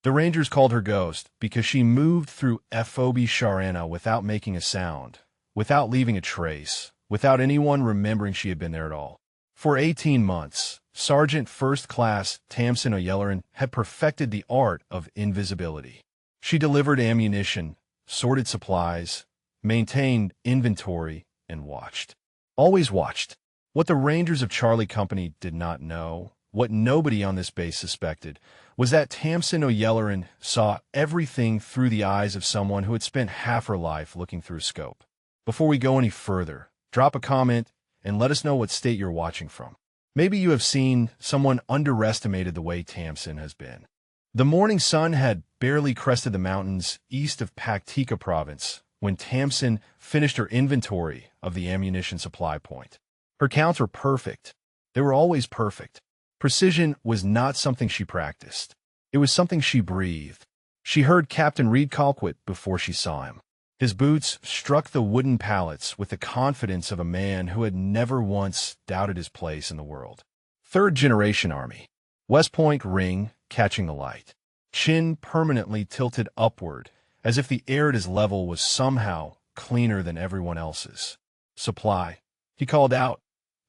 The Rangers called her Ghost because she moved through FOB Sharana without making a sound, without leaving a trace, without anyone remembering she had been there at all. For 18 months, Sergeant First Class Tamsin O'Yelleran had perfected the art of invisibility. She delivered ammunition, sorted supplies, maintained inventory, and watched. Always watched. What the Rangers of Charlie Company did not know, what nobody on this base suspected, was that Tamsin O'Yelleran saw everything through the eyes of someone who had spent half her life looking through a scope. Before we go any further, drop a comment and let us know what state you're watching from. Maybe you have seen someone underestimated the way Tamsin has been. The morning sun had barely crested the mountains east of Paktika province when Tamsin finished her inventory of the ammunition supply point. Her counts were perfect. They were always perfect. Precision was not something she practiced. It was something she breathed. She heard Captain Reed Colquitt before she saw him. His boots struck the wooden pallets with the confidence of a man who had never once doubted his place in the world. Third-generation Army. West Point ring, catching the light. Chin permanently tilted upward, as if the air at his level was somehow cleaner than everyone else's. Supply. He called out,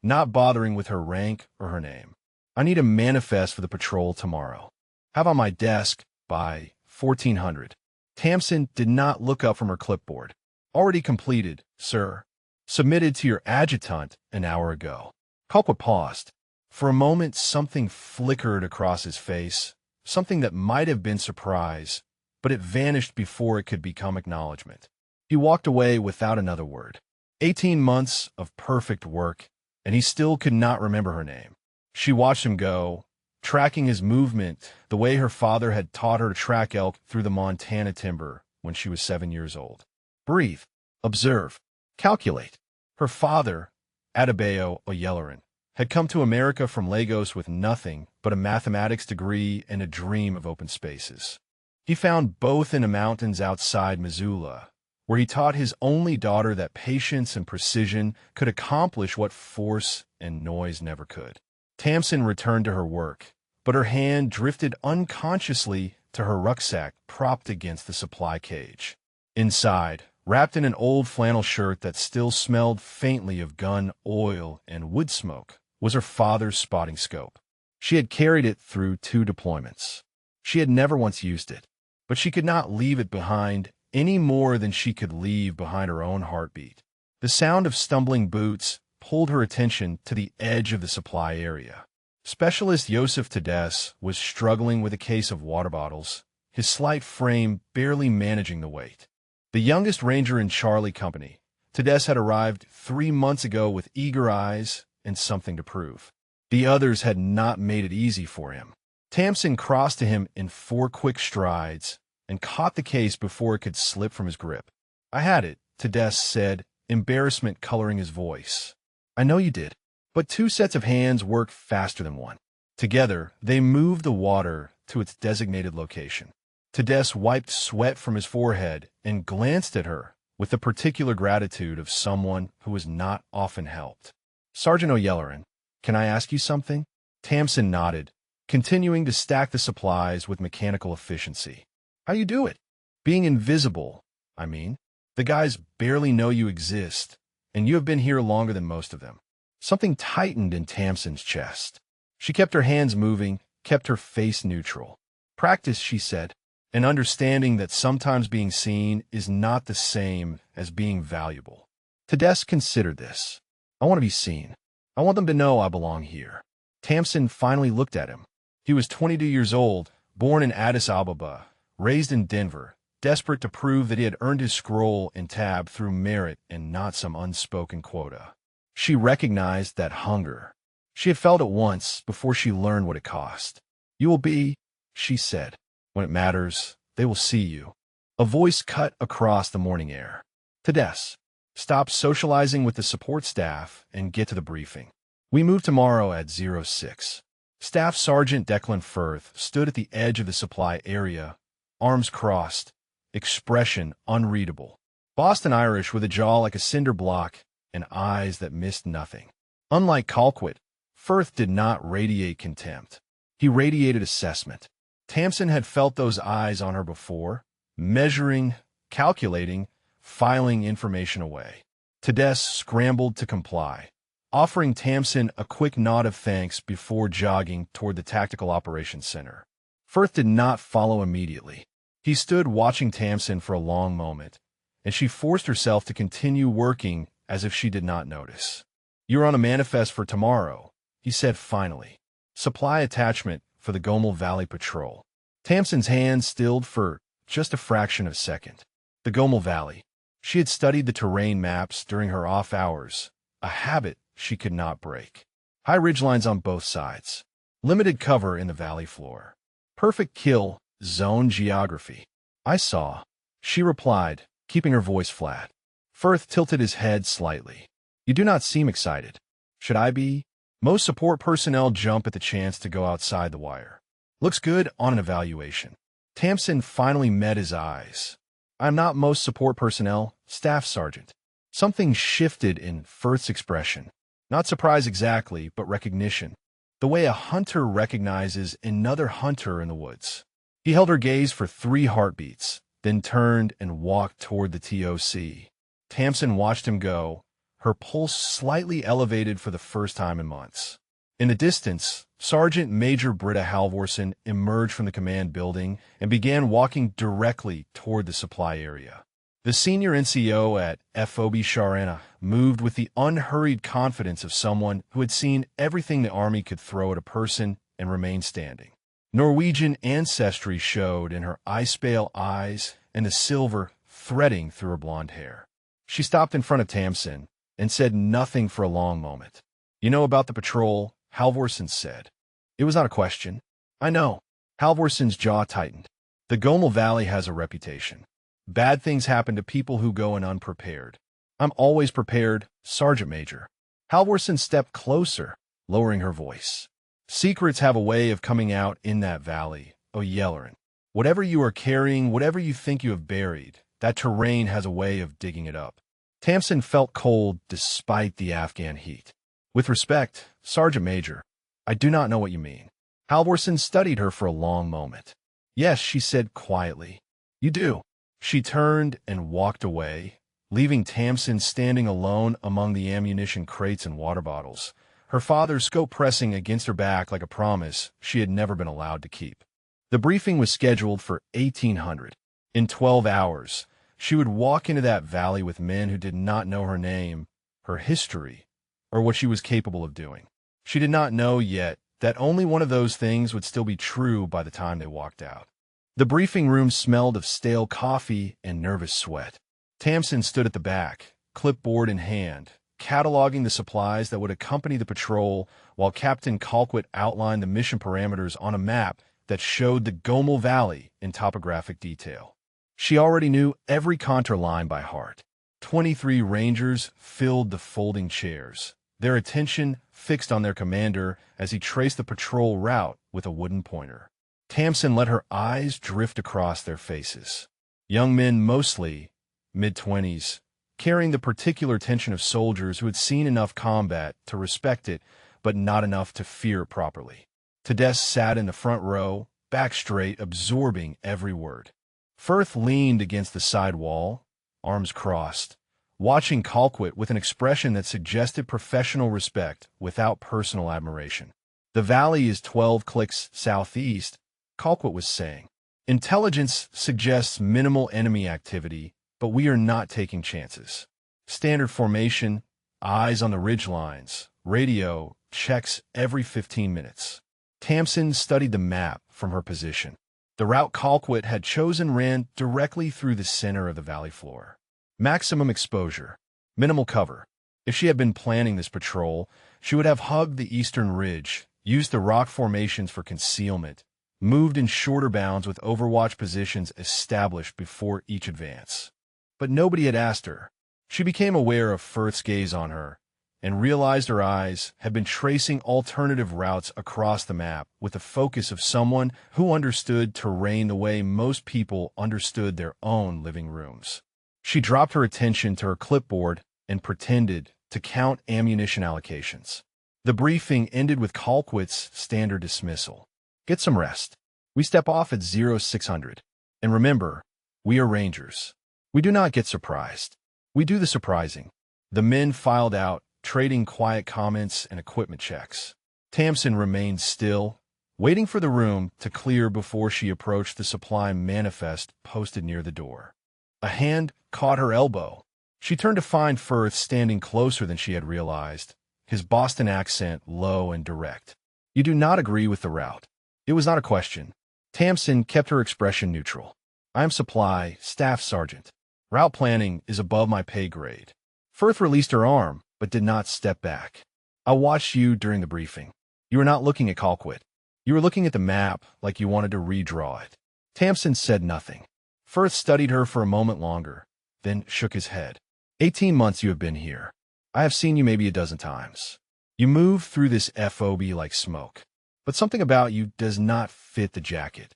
not bothering with her rank or her name. I need a manifest for the patrol tomorrow. Have on my desk by 1400. Tamsin did not look up from her clipboard. Already completed, sir. Submitted to your adjutant an hour ago. Colquitt paused. For a moment, something flickered across his face, something that might have been surprise, but it vanished before it could become acknowledgement. He walked away without another word. 18 months of perfect work, and he still could not remember her name. She watched him go, tracking his movement the way her father had taught her to track elk through the Montana timber when she was 7 years old. Breathe, observe, calculate. Her father, Adebayo O'Yelleran, had come to America from Lagos with nothing but a mathematics degree and a dream of open spaces. He found both in the mountains outside Missoula, where he taught his only daughter that patience and precision could accomplish what force and noise never could. Tamsin returned to her work, but her hand drifted unconsciously to her rucksack propped against the supply cage. Inside, wrapped in an old flannel shirt that still smelled faintly of gun oil and wood smoke, was her father's spotting scope. She had carried it through 2 deployments. She had never once used it, but she could not leave it behind any more than she could leave behind her own heartbeat. The sound of stumbling boots pulled her attention to the edge of the supply area. Specialist Joseph Tedeschi was struggling with a case of water bottles, his slight frame barely managing the weight. The youngest ranger in Charlie Company, Tedeschi had arrived 3 months ago with eager eyes and something to prove. The others had not made it easy for him. Tamsin crossed to him in 4 quick strides and caught the case before it could slip from his grip. I had it, Tedeschi said, embarrassment coloring his voice. I know you did, but 2 sets of hands work faster than one. Together, they moved the water to its designated location. Tedeschi wiped sweat from his forehead and glanced at her with the particular gratitude of someone who was not often helped. Sergeant O'Yelleran, can I ask you something? Tamsin nodded, continuing to stack the supplies with mechanical efficiency. How you do it? Being invisible, I mean. The guys barely know you exist, and you have been here longer than most of them. Something tightened in Tamsin's chest. She kept her hands moving, kept her face neutral. Practice, she said, an understanding that sometimes being seen is not the same as being valuable. Tedeschi considered this. I want to be seen. I want them to know I belong here. Tamsin finally looked at him. He was 22 years old, born in Addis Ababa, raised in Denver, desperate to prove that he had earned his scroll and tab through merit and not some unspoken quota. She recognized that hunger. She had felt it once before she learned what it cost. You will be, she said. When it matters, they will see you. A voice cut across the morning air. Tedeschi, stop socializing with the support staff and get to the briefing. We move tomorrow at 06. Staff Sergeant Declan Firth stood at the edge of the supply area, arms crossed, expression unreadable. Boston Irish with a jaw like a cinder block and eyes that missed nothing. Unlike Colquitt, Firth did not radiate contempt. He radiated assessment. Tamsin had felt those eyes on her before, measuring, calculating, filing information away. Tedess scrambled to comply, offering Tamsin a quick nod of thanks before jogging toward the Tactical Operations Center. Firth did not follow immediately. He stood watching Tamsin for a long moment, and she forced herself to continue working as if she did not notice. "You're on a manifest for tomorrow," he said finally. "Supply attachment for the Gomel Valley Patrol." Tamsin's hand stilled for just a fraction of a second. The Gomel Valley. She had studied the terrain maps during her off hours, a habit she could not break. High ridgelines on both sides. Limited cover in the valley floor. Perfect kill zone geography. "I saw," she replied, keeping her voice flat. Firth tilted his head slightly. "You do not seem excited." "Should I be?" Most support personnel jump at the chance to go outside the wire. "Looks good on an evaluation." Tamsin finally met his eyes. "I'm not most support personnel, Staff Sergeant." Something shifted in Firth's expression. Not surprise exactly, but recognition. The way a hunter recognizes another hunter in the woods. He held her gaze for 3 heartbeats, then turned and walked toward the TOC. Tamsin watched him go, her pulse slightly elevated for the first time in months. In the distance, Sergeant Major Britta Halvorsen emerged from the command building and began walking directly toward the supply area. The senior NCO at FOB Sharana moved with the unhurried confidence of someone who had seen everything the Army could throw at a person and remained standing. Norwegian ancestry showed in her ice-pale eyes and the silver threading through her blonde hair. She stopped in front of Tamsin and said nothing for a long moment. "You know about the patrol?" Halvorsen said. It was not a question. "I know." Halvorsen's jaw tightened. "The Gomel Valley has a reputation. Bad things happen to people who go in unprepared. I'm always prepared, Sergeant Major." Halvorsen stepped closer, lowering her voice. "Secrets have a way of coming out in that valley, O'Yellerin. Whatever you are carrying, whatever you think you have buried, that terrain has a way of digging it up." Tamsin felt cold despite the Afghan heat. "With respect, Sergeant Major, I do not know what you mean." Halvorsen studied her for a long moment. "Yes," she said quietly. "You do." She turned and walked away, leaving Tamsin standing alone among the ammunition crates and water bottles, her father's scope pressing against her back like a promise she had never been allowed to keep. The briefing was scheduled for 1800. In 12 hours, she would walk into that valley with men who did not know her name, her history, or what she was capable of doing. She did not know yet that only one of those things would still be true by the time they walked out. The briefing room smelled of stale coffee and nervous sweat. Tamsin stood at the back, clipboard in hand, cataloging the supplies that would accompany the patrol while Captain Colquitt outlined the mission parameters on a map that showed the Gomel Valley in topographic detail. She already knew every contour line by heart. 23 Rangers filled the folding chairs, their attention fixed on their commander as he traced the patrol route with a wooden pointer. Tamsin let her eyes drift across their faces. Young men mostly, mid-20s, carrying the particular tension of soldiers who had seen enough combat to respect it, but not enough to fear it properly. Tedess sat in the front row, back straight, absorbing every word. Firth leaned against the side wall, arms crossed, watching Colquitt with an expression that suggested professional respect without personal admiration. "The valley is 12 clicks southeast," Colquitt was saying. "Intelligence suggests minimal enemy activity, but we are not taking chances. Standard formation, eyes on the ridge lines, radio checks every 15 minutes." Tamsin studied the map from her position. The route Colquitt had chosen ran directly through the center of the valley floor. Maximum exposure, minimal cover. If she had been planning this patrol, she would have hugged the eastern ridge, used the rock formations for concealment, moved in shorter bounds with overwatch positions established before each advance. But nobody had asked her. She became aware of Firth's gaze on her, and realized her eyes had been tracing alternative routes across the map with the focus of someone who understood terrain the way most people understood their own living rooms. She dropped her attention to her clipboard and pretended to count ammunition allocations. The briefing ended with Colquitt's standard dismissal. "Get some rest." We step off at 0600. And remember, we are rangers. We do not get surprised. We do the surprising. The men filed out, trading quiet comments and equipment checks. Tamsin remained still, waiting for the room to clear before she approached the supply manifest posted near the door. A hand caught her elbow. She turned to find Firth standing closer than she had realized, his Boston accent low and direct. You do not agree with the route. It was not a question. Tamsin kept her expression neutral. I am supply staff sergeant. Route planning is above my pay grade. Firth released her arm, but did not step back. I watched you during the briefing. You were not looking at Colquitt. You were looking at the map like you wanted to redraw it. Tamsin said nothing. Firth studied her for a moment longer, then shook his head. 18 months you have been here. I have seen you maybe a dozen times. You move through this FOB like smoke. But something about you does not fit the jacket.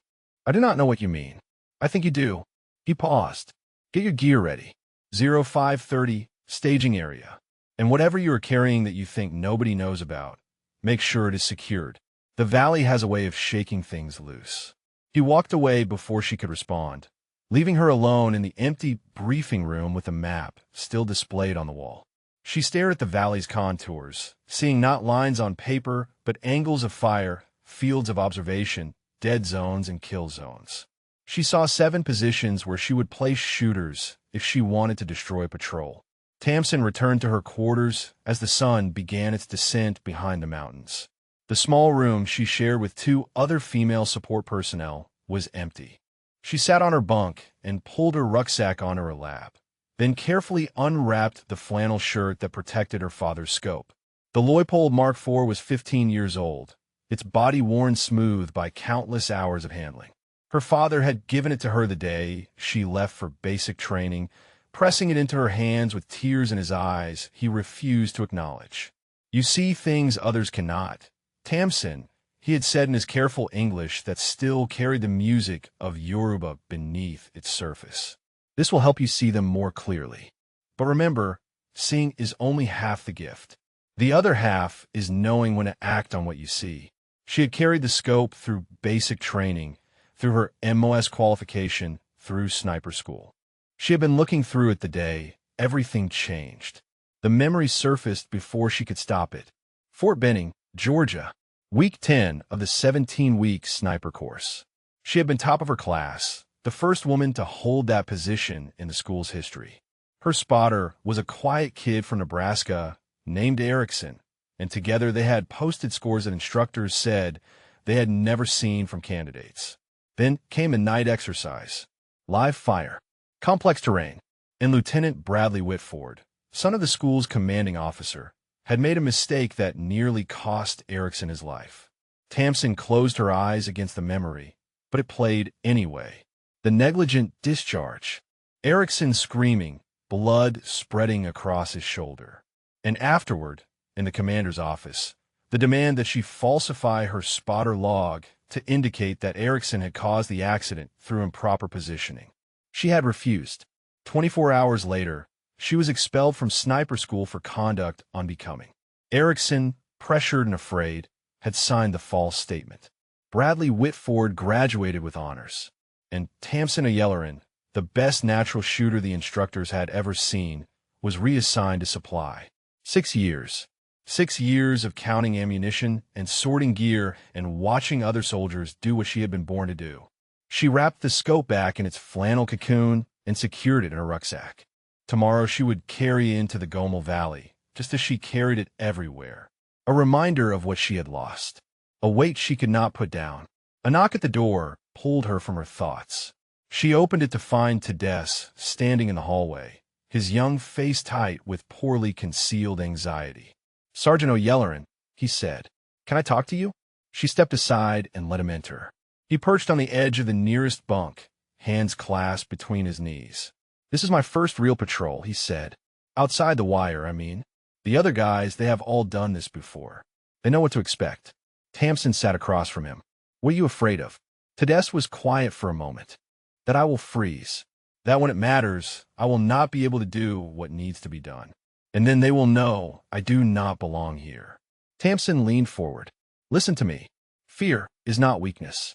I do not know what you mean. I think you do. He paused. Get your gear ready. 0530, staging area. And whatever you are carrying that you think nobody knows about, make sure it is secured. The valley has a way of shaking things loose. He walked away before she could respond, leaving her alone in the empty briefing room with a map still displayed on the wall. She stared at the valley's contours, seeing not lines on paper, but angles of fire, fields of observation, dead zones, and kill zones. She saw 7 positions where she would place shooters if she wanted to destroy patrol. Tamsin returned to her quarters as the sun began its descent behind the mountains. The small room she shared with 2 other female support personnel was empty. She sat on her bunk and pulled her rucksack onto her lap, then carefully unwrapped the flannel shirt that protected her father's scope. The Leupold Mark IV was 15 years old, its body worn smooth by countless hours of handling. Her father had given it to her the day she left for basic training, pressing it into her hands with tears in his eyes he refused to acknowledge. You see things others cannot. Tamsin, he had said in his careful English that still carried the music of Yoruba beneath its surface. This will help you see them more clearly. But remember, seeing is only half the gift. The other half is knowing when to act on what you see. She had carried the scope through basic training, through her MOS qualification, through sniper school. She had been looking through it the day everything changed. The memory surfaced before she could stop it. Fort Benning, Georgia. Week 10 of the 17-week sniper course. She had been top of her class, the first woman to hold that position in the school's history. Her spotter was a quiet kid from Nebraska named Erickson, and together they had posted scores that instructors said they had never seen from candidates. Then came a night exercise, live fire, complex terrain, and Lieutenant Bradley Whitford, son of the school's commanding officer, had made a mistake that nearly cost Erickson his life. Tamsin closed her eyes against the memory, but it played anyway. The negligent discharge. Erickson screaming, blood spreading across his shoulder. And afterward, in the commander's office, the demand that she falsify her spotter log to indicate that Erickson had caused the accident through improper positioning. She had refused. 24 hours later, she was expelled from sniper school for conduct unbecoming. Erickson, pressured and afraid, had signed the false statement. Bradley Whitford graduated with honors, and Tamsin O'Yelleran, the best natural shooter the instructors had ever seen, was reassigned to supply. 6 years. 6 years of counting ammunition and sorting gear and watching other soldiers do what she had been born to do. She wrapped the scope back in its flannel cocoon and secured it in her rucksack. Tomorrow she would carry into the Gomel Valley, just as she carried it everywhere. A reminder of what she had lost. A weight she could not put down. A knock at the door pulled her from her thoughts. She opened it to find Tedesque standing in the hallway, his young face tight with poorly concealed anxiety. "Sergeant O'Yelleran," he said. "Can I talk to you?" She stepped aside and let him enter. He perched on the edge of the nearest bunk, hands clasped between his knees. "This is my first real patrol," he said. "Outside the wire, I mean. The other guys, they have all done this before. They know what to expect." Tamsin sat across from him. "What are you afraid of?" Tedesque was quiet for a moment. "That I will freeze. That when it matters, I will not be able to do what needs to be done. And then they will know I do not belong here." Tamsin leaned forward. "Listen to me. Fear is not weakness.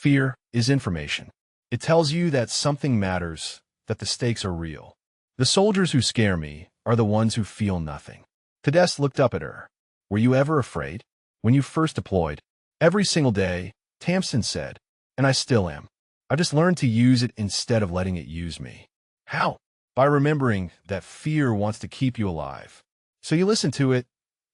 Fear is information. It tells you that something matters, that the stakes are real. The soldiers who scare me are the ones who feel nothing. Tedesse looked up at her. Were you ever afraid? When you first deployed? Every single day, Tamsin said, and I still am. I just learned to use it instead of letting it use me. How? By remembering that fear wants to keep you alive. So you listen to it,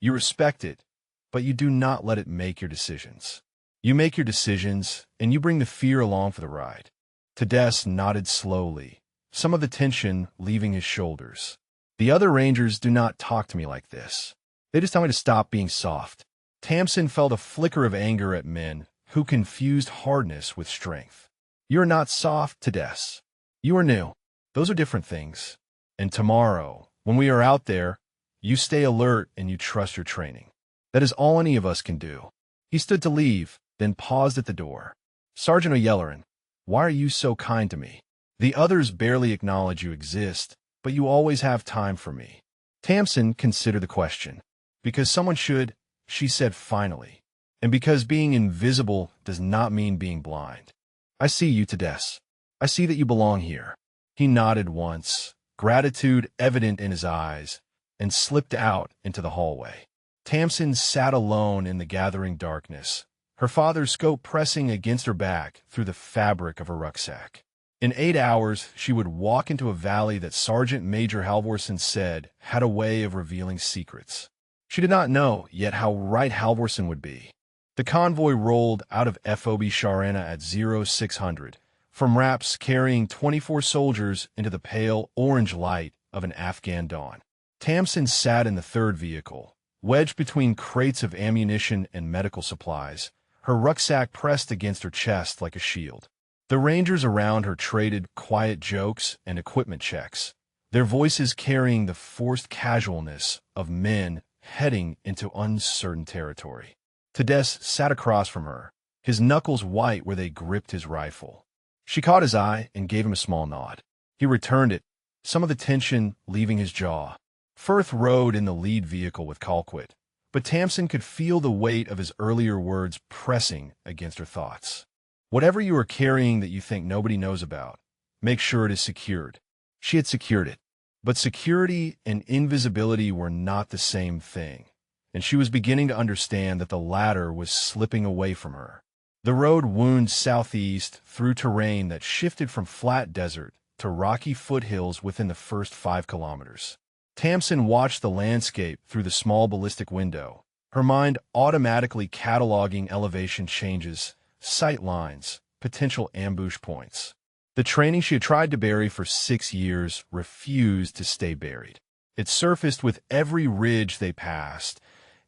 you respect it, but you do not let it make your decisions. You make your decisions, and you bring the fear along for the ride. Tedesse nodded slowly, some of the tension leaving his shoulders. The other Rangers do not talk to me like this. They just tell me to stop being soft. Tamsin felt a flicker of anger at men who confused hardness with strength. You are not soft, Tedesse. You are new. Those are different things. And tomorrow, when we are out there, you stay alert and you trust your training. That is all any of us can do. He stood to leave, then paused at the door. Sergeant O'Yelleran, why are you so kind to me? The others barely acknowledge you exist, but you always have time for me. Tamsin considered the question. Because someone should, she said finally. And because being invisible does not mean being blind. I see you, Tedesse. I see that you belong here. He nodded once, gratitude evident in his eyes, and slipped out into the hallway. Tamsin sat alone in the gathering darkness, her father's scope pressing against her back through the fabric of her rucksack. In 8 hours, she would walk into a valley that Sergeant Major Halvorsen said had a way of revealing secrets. She did not know yet how right Halvorsen would be. The convoy rolled out of FOB Sharana at 0600, from Raps carrying 24 soldiers into the pale orange light of an Afghan dawn. Tamsin sat in the third vehicle, wedged between crates of ammunition and medical supplies, her rucksack pressed against her chest like a shield. The Rangers around her traded quiet jokes and equipment checks, their voices carrying the forced casualness of men heading into uncertain territory. Tedesse sat across from her, his knuckles white where they gripped his rifle. She caught his eye and gave him a small nod. He returned it, some of the tension leaving his jaw. Firth rode in the lead vehicle with Colquitt, but Tamsin could feel the weight of his earlier words pressing against her thoughts. Whatever you are carrying that you think nobody knows about, make sure it is secured. She had secured it. But security and invisibility were not the same thing, and she was beginning to understand that the latter was slipping away from her. The road wound southeast through terrain that shifted from flat desert to rocky foothills within the first 5 kilometers. Tamsin watched the landscape through the small ballistic window, her mind automatically cataloging elevation changes, sight lines, potential ambush points. The training she had tried to bury for 6 years refused to stay buried. It surfaced with every ridge they passed,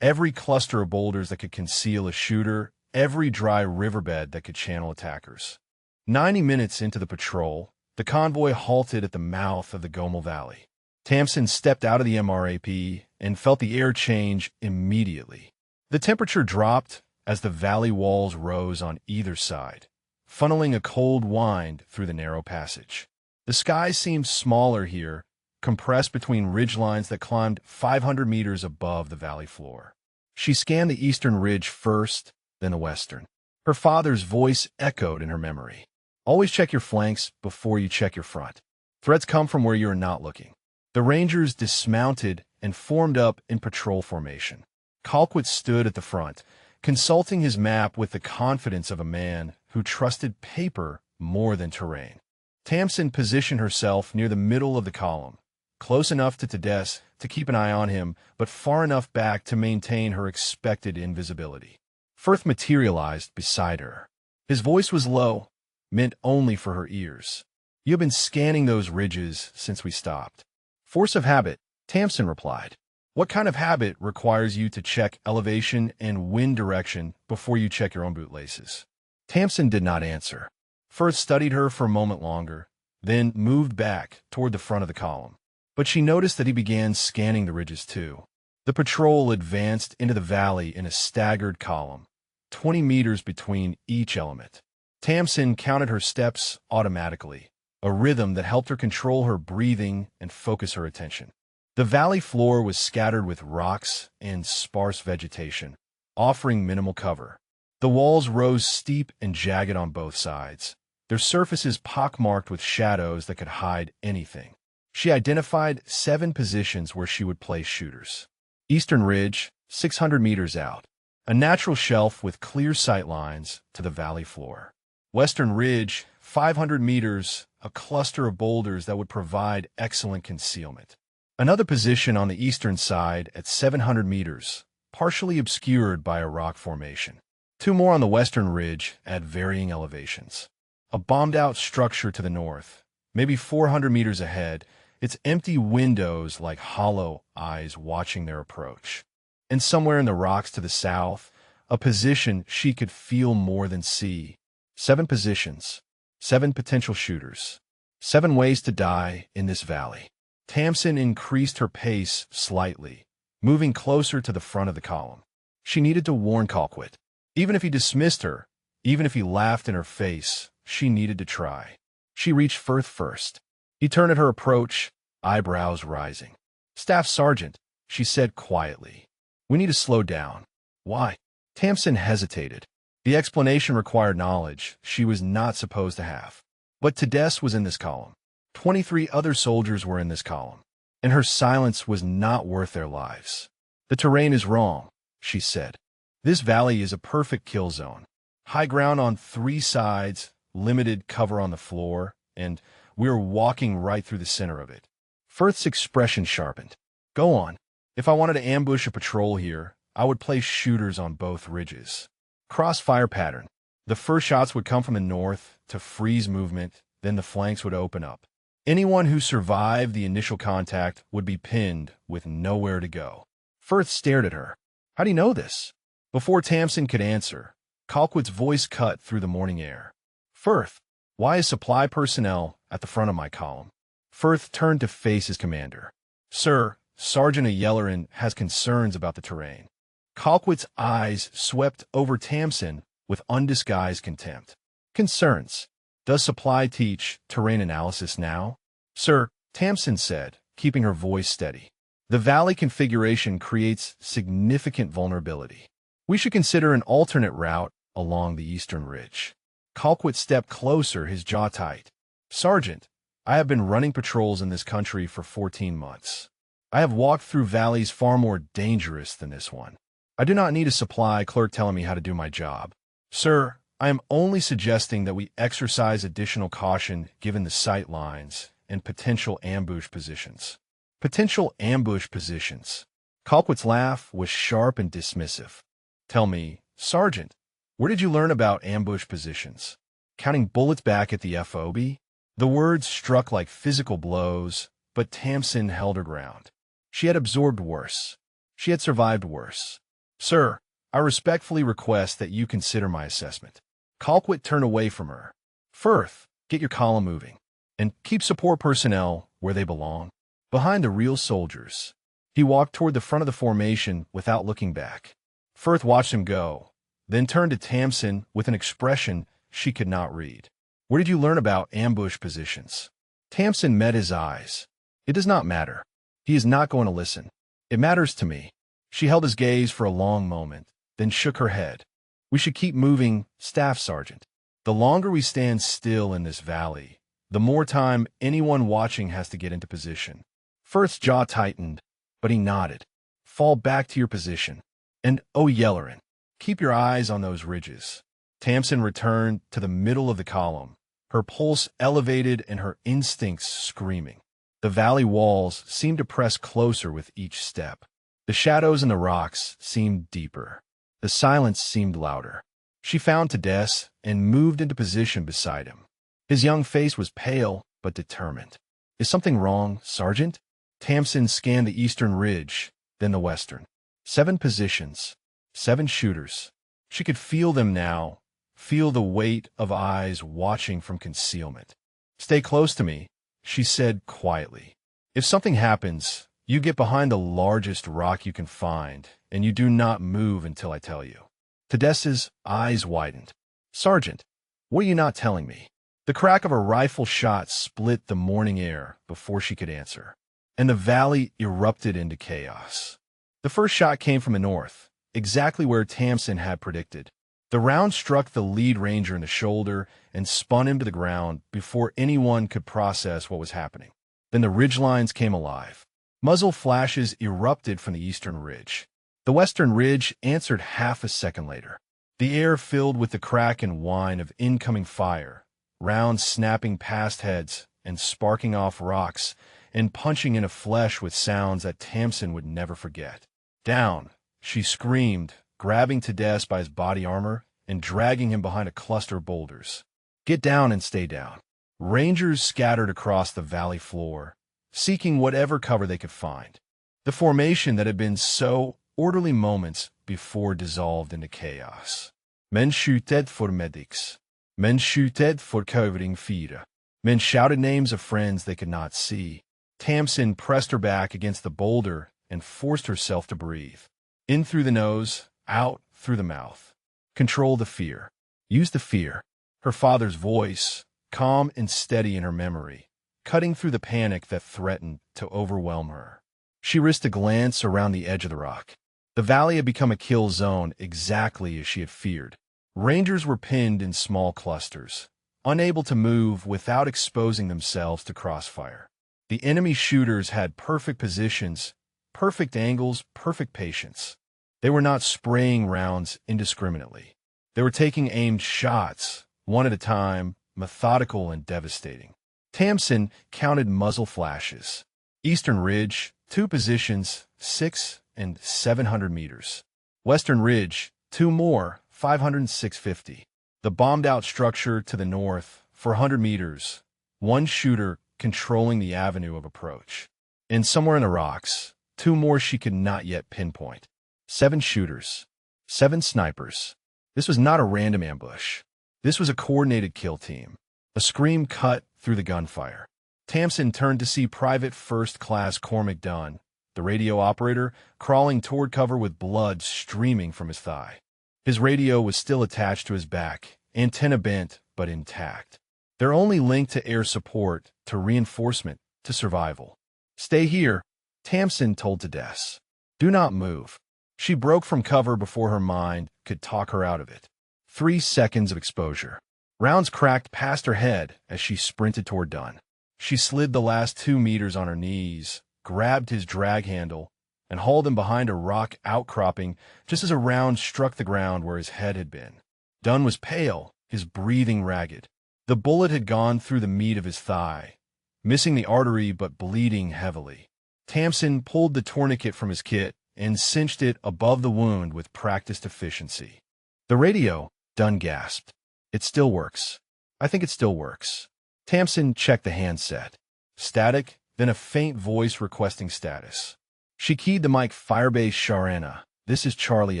every cluster of boulders that could conceal a shooter, every dry riverbed that could channel attackers. 90 minutes into the patrol, the convoy halted at the mouth of the Gomel Valley. Tamsin stepped out of the MRAP and felt the air change immediately. The temperature dropped as the valley walls rose on either side, funneling a cold wind through the narrow passage. The sky seemed smaller here, compressed between ridgelines that climbed 500 meters above the valley floor. She scanned the eastern ridge first, then the western. Her father's voice echoed in her memory. Always check your flanks before you check your front. Threats come from where you are not looking. The Rangers dismounted and formed up in patrol formation. Colquitt stood at the front, consulting his map with the confidence of a man who trusted paper more than terrain. Tamsin positioned herself near the middle of the column, close enough to Tedesse to keep an eye on him, but far enough back to maintain her expected invisibility. Firth materialized beside her. His voice was low, meant only for her ears. You have been scanning those ridges since we stopped. Force of habit, Tamsin replied. What kind of habit requires you to check elevation and wind direction before you check your own bootlaces? Tamsin did not answer. Firth studied her for a moment longer, then moved back toward the front of the column. But she noticed that he began scanning the ridges too. The patrol advanced into the valley in a staggered column, 20 meters between each element. Tamsin counted her steps automatically, a rhythm that helped her control her breathing and focus her attention. The valley floor was scattered with rocks and sparse vegetation, offering minimal cover. The walls rose steep and jagged on both sides, their surfaces pockmarked with shadows that could hide anything. She identified 7 positions where she would place shooters. Eastern Ridge, 600 meters out, a natural shelf with clear sight lines to the valley floor. Western Ridge, 500 meters, a cluster of boulders that would provide excellent concealment. Another position on the eastern side at 700 meters, partially obscured by a rock formation. 2 more on the western ridge at varying elevations. A bombed-out structure to the north, maybe 400 meters ahead, its empty windows like hollow eyes watching their approach. And somewhere in the rocks to the south, a position she could feel more than see. 7 positions, 7 potential shooters, 7 ways to die in this valley. Tamsin increased her pace slightly, moving closer to the front of the column. She needed to warn Colquitt. Even if he dismissed her, even if he laughed in her face, she needed to try. She reached Firth first. He turned at her approach, eyebrows rising. "Staff Sergeant," she said quietly. "We need to slow down." "Why?" Tamsin hesitated. The explanation required knowledge she was not supposed to have. But Tedesque was in this column. 23 other soldiers were in this column, and her silence was not worth their lives. "The terrain is wrong," she said. "This valley is a perfect kill zone. High ground on 3 sides, limited cover on the floor, and we're walking right through the center of it." Firth's expression sharpened. "Go on. If I wanted to ambush a patrol here, I would place shooters on both ridges. Crossfire pattern. The first shots would come from the north to freeze movement, then the flanks would open up. Anyone who survived the initial contact would be pinned with nowhere to go." Firth stared at her. "How do you know this?" Before Tamsin could answer, Colquitt's voice cut through the morning air. "Firth, why is supply personnel at the front of my column?" Firth turned to face his commander. "Sir, Sergeant O'Yelleran has concerns about the terrain." Colquitt's eyes swept over Tamsin with undisguised contempt. "Concerns? Does supply teach terrain analysis now?" "Sir," Tamsin said, keeping her voice steady, "the valley configuration creates significant vulnerability. We should consider an alternate route along the eastern ridge." Colquitt stepped closer, his jaw tight. "Sergeant, I have been running patrols in this country for 14 months. I have walked through valleys far more dangerous than this one. I do not need a supply clerk telling me how to do my job. Sir, I am only suggesting that we exercise additional caution given the sight lines and potential ambush positions." Potential ambush positions. Colquitt's laugh was sharp and dismissive. "Tell me, Sergeant, where did you learn about ambush positions? Counting bullets back at the FOB?" The words struck like physical blows, but Tamsin held her ground. She had absorbed worse. She had survived worse. "Sir, I respectfully request that you consider my assessment." Colquitt turned away from her. "Firth, get your column moving, and keep support personnel where they belong, behind the real soldiers." He walked toward the front of the formation without looking back. Firth watched him go, then turned to Tamsin with an expression she could not read. "Where did you learn about ambush positions?" Tamsin met his eyes. "It does not matter. He is not going to listen. It matters to me." She held his gaze for a long moment, then shook her head. "We should keep moving, Staff Sergeant. The longer we stand still in this valley, the more time anyone watching has to get into position." Firth's jaw tightened, but he nodded. "Fall back to your position. And O'Yelleran, keep your eyes on those ridges." Tamsin returned to the middle of the column, her pulse elevated and her instincts screaming. The valley walls seemed to press closer with each step. The shadows in the rocks seemed deeper. The silence seemed louder. She found Tedesque and moved into position beside him. His young face was pale but determined. "Is something wrong, Sergeant?" Tamsin scanned the eastern ridge, then the western. 7 positions, 7 shooters. She could feel them now, feel the weight of eyes watching from concealment. "Stay close to me," she said quietly. "If something happens, you get behind the largest rock you can find, and you do not move until I tell you." Tedesque's eyes widened. "Sergeant, what are you not telling me?" The crack of a rifle shot split the morning air before she could answer, and the valley erupted into chaos. The first shot came from the north, exactly where Tamsin had predicted. The round struck the lead ranger in the shoulder and spun him to the ground before anyone could process what was happening. Then the ridgelines came alive. Muzzle flashes erupted from the eastern ridge. The western ridge answered half a second later. The air filled with the crack and whine of incoming fire, rounds snapping past heads and sparking off rocks and punching into flesh with sounds that Tamsin would never forget. "Down!" she screamed, grabbing Tedesque by his body armor and dragging him behind a cluster of boulders. "Get down and stay down." Rangers scattered across the valley floor, seeking whatever cover they could find. The formation that had been so orderly moments before dissolved into chaos. Men skjutet for medics. Men skjutet for covering fyra. Men shouted names of friends they could not see. Tamsin pressed her back against the boulder and forced herself to breathe. In through the nose, out through the mouth. Control the fear. Use the fear. Her father's voice, calm and steady in her memory, cutting through the panic that threatened to overwhelm her. She risked a glance around the edge of the rock. The valley had become a kill zone exactly as she had feared. Rangers were pinned in small clusters, unable to move without exposing themselves to crossfire. The enemy shooters had perfect positions, perfect angles, perfect patience. They were not spraying rounds indiscriminately. They were taking aimed shots, one at a time, methodical and devastating. Tamsin counted muzzle flashes. Eastern Ridge, 2 positions, 6 and 700 meters. Western Ridge, 2 more, 500 and 650. The bombed-out structure to the north, 400 meters, 1 shooter controlling the avenue of approach. And somewhere in the rocks, 2 more she could not yet pinpoint. 7 shooters, 7 snipers. This was not a random ambush. This was a coordinated kill team. A scream cut through the gunfire. Tamsin turned to see Private First Class Cormac Dunn, the radio operator, crawling toward cover with blood streaming from his thigh. His radio was still attached to his back, antenna bent but intact. Their only link to air support, to reinforcement, to survival. "Stay here," Tamsin told Tedesque. "Do not move." She broke from cover before her mind could talk her out of it. 3 seconds of exposure. Rounds cracked past her head as she sprinted toward Dunn. She slid the last 2 meters on her knees, grabbed his drag handle, and hauled him behind a rock outcropping just as a round struck the ground where his head had been. Dunn was pale, his breathing ragged. The bullet had gone through the meat of his thigh, missing the artery but bleeding heavily. Tamsin pulled the tourniquet from his kit and cinched it above the wound with practiced efficiency. "The radio," Dunn gasped. "It still works. I think it still works." Tamsin checked the handset. Static, then a faint voice requesting status. She keyed the mic. "Firebase Sharana. This is Charlie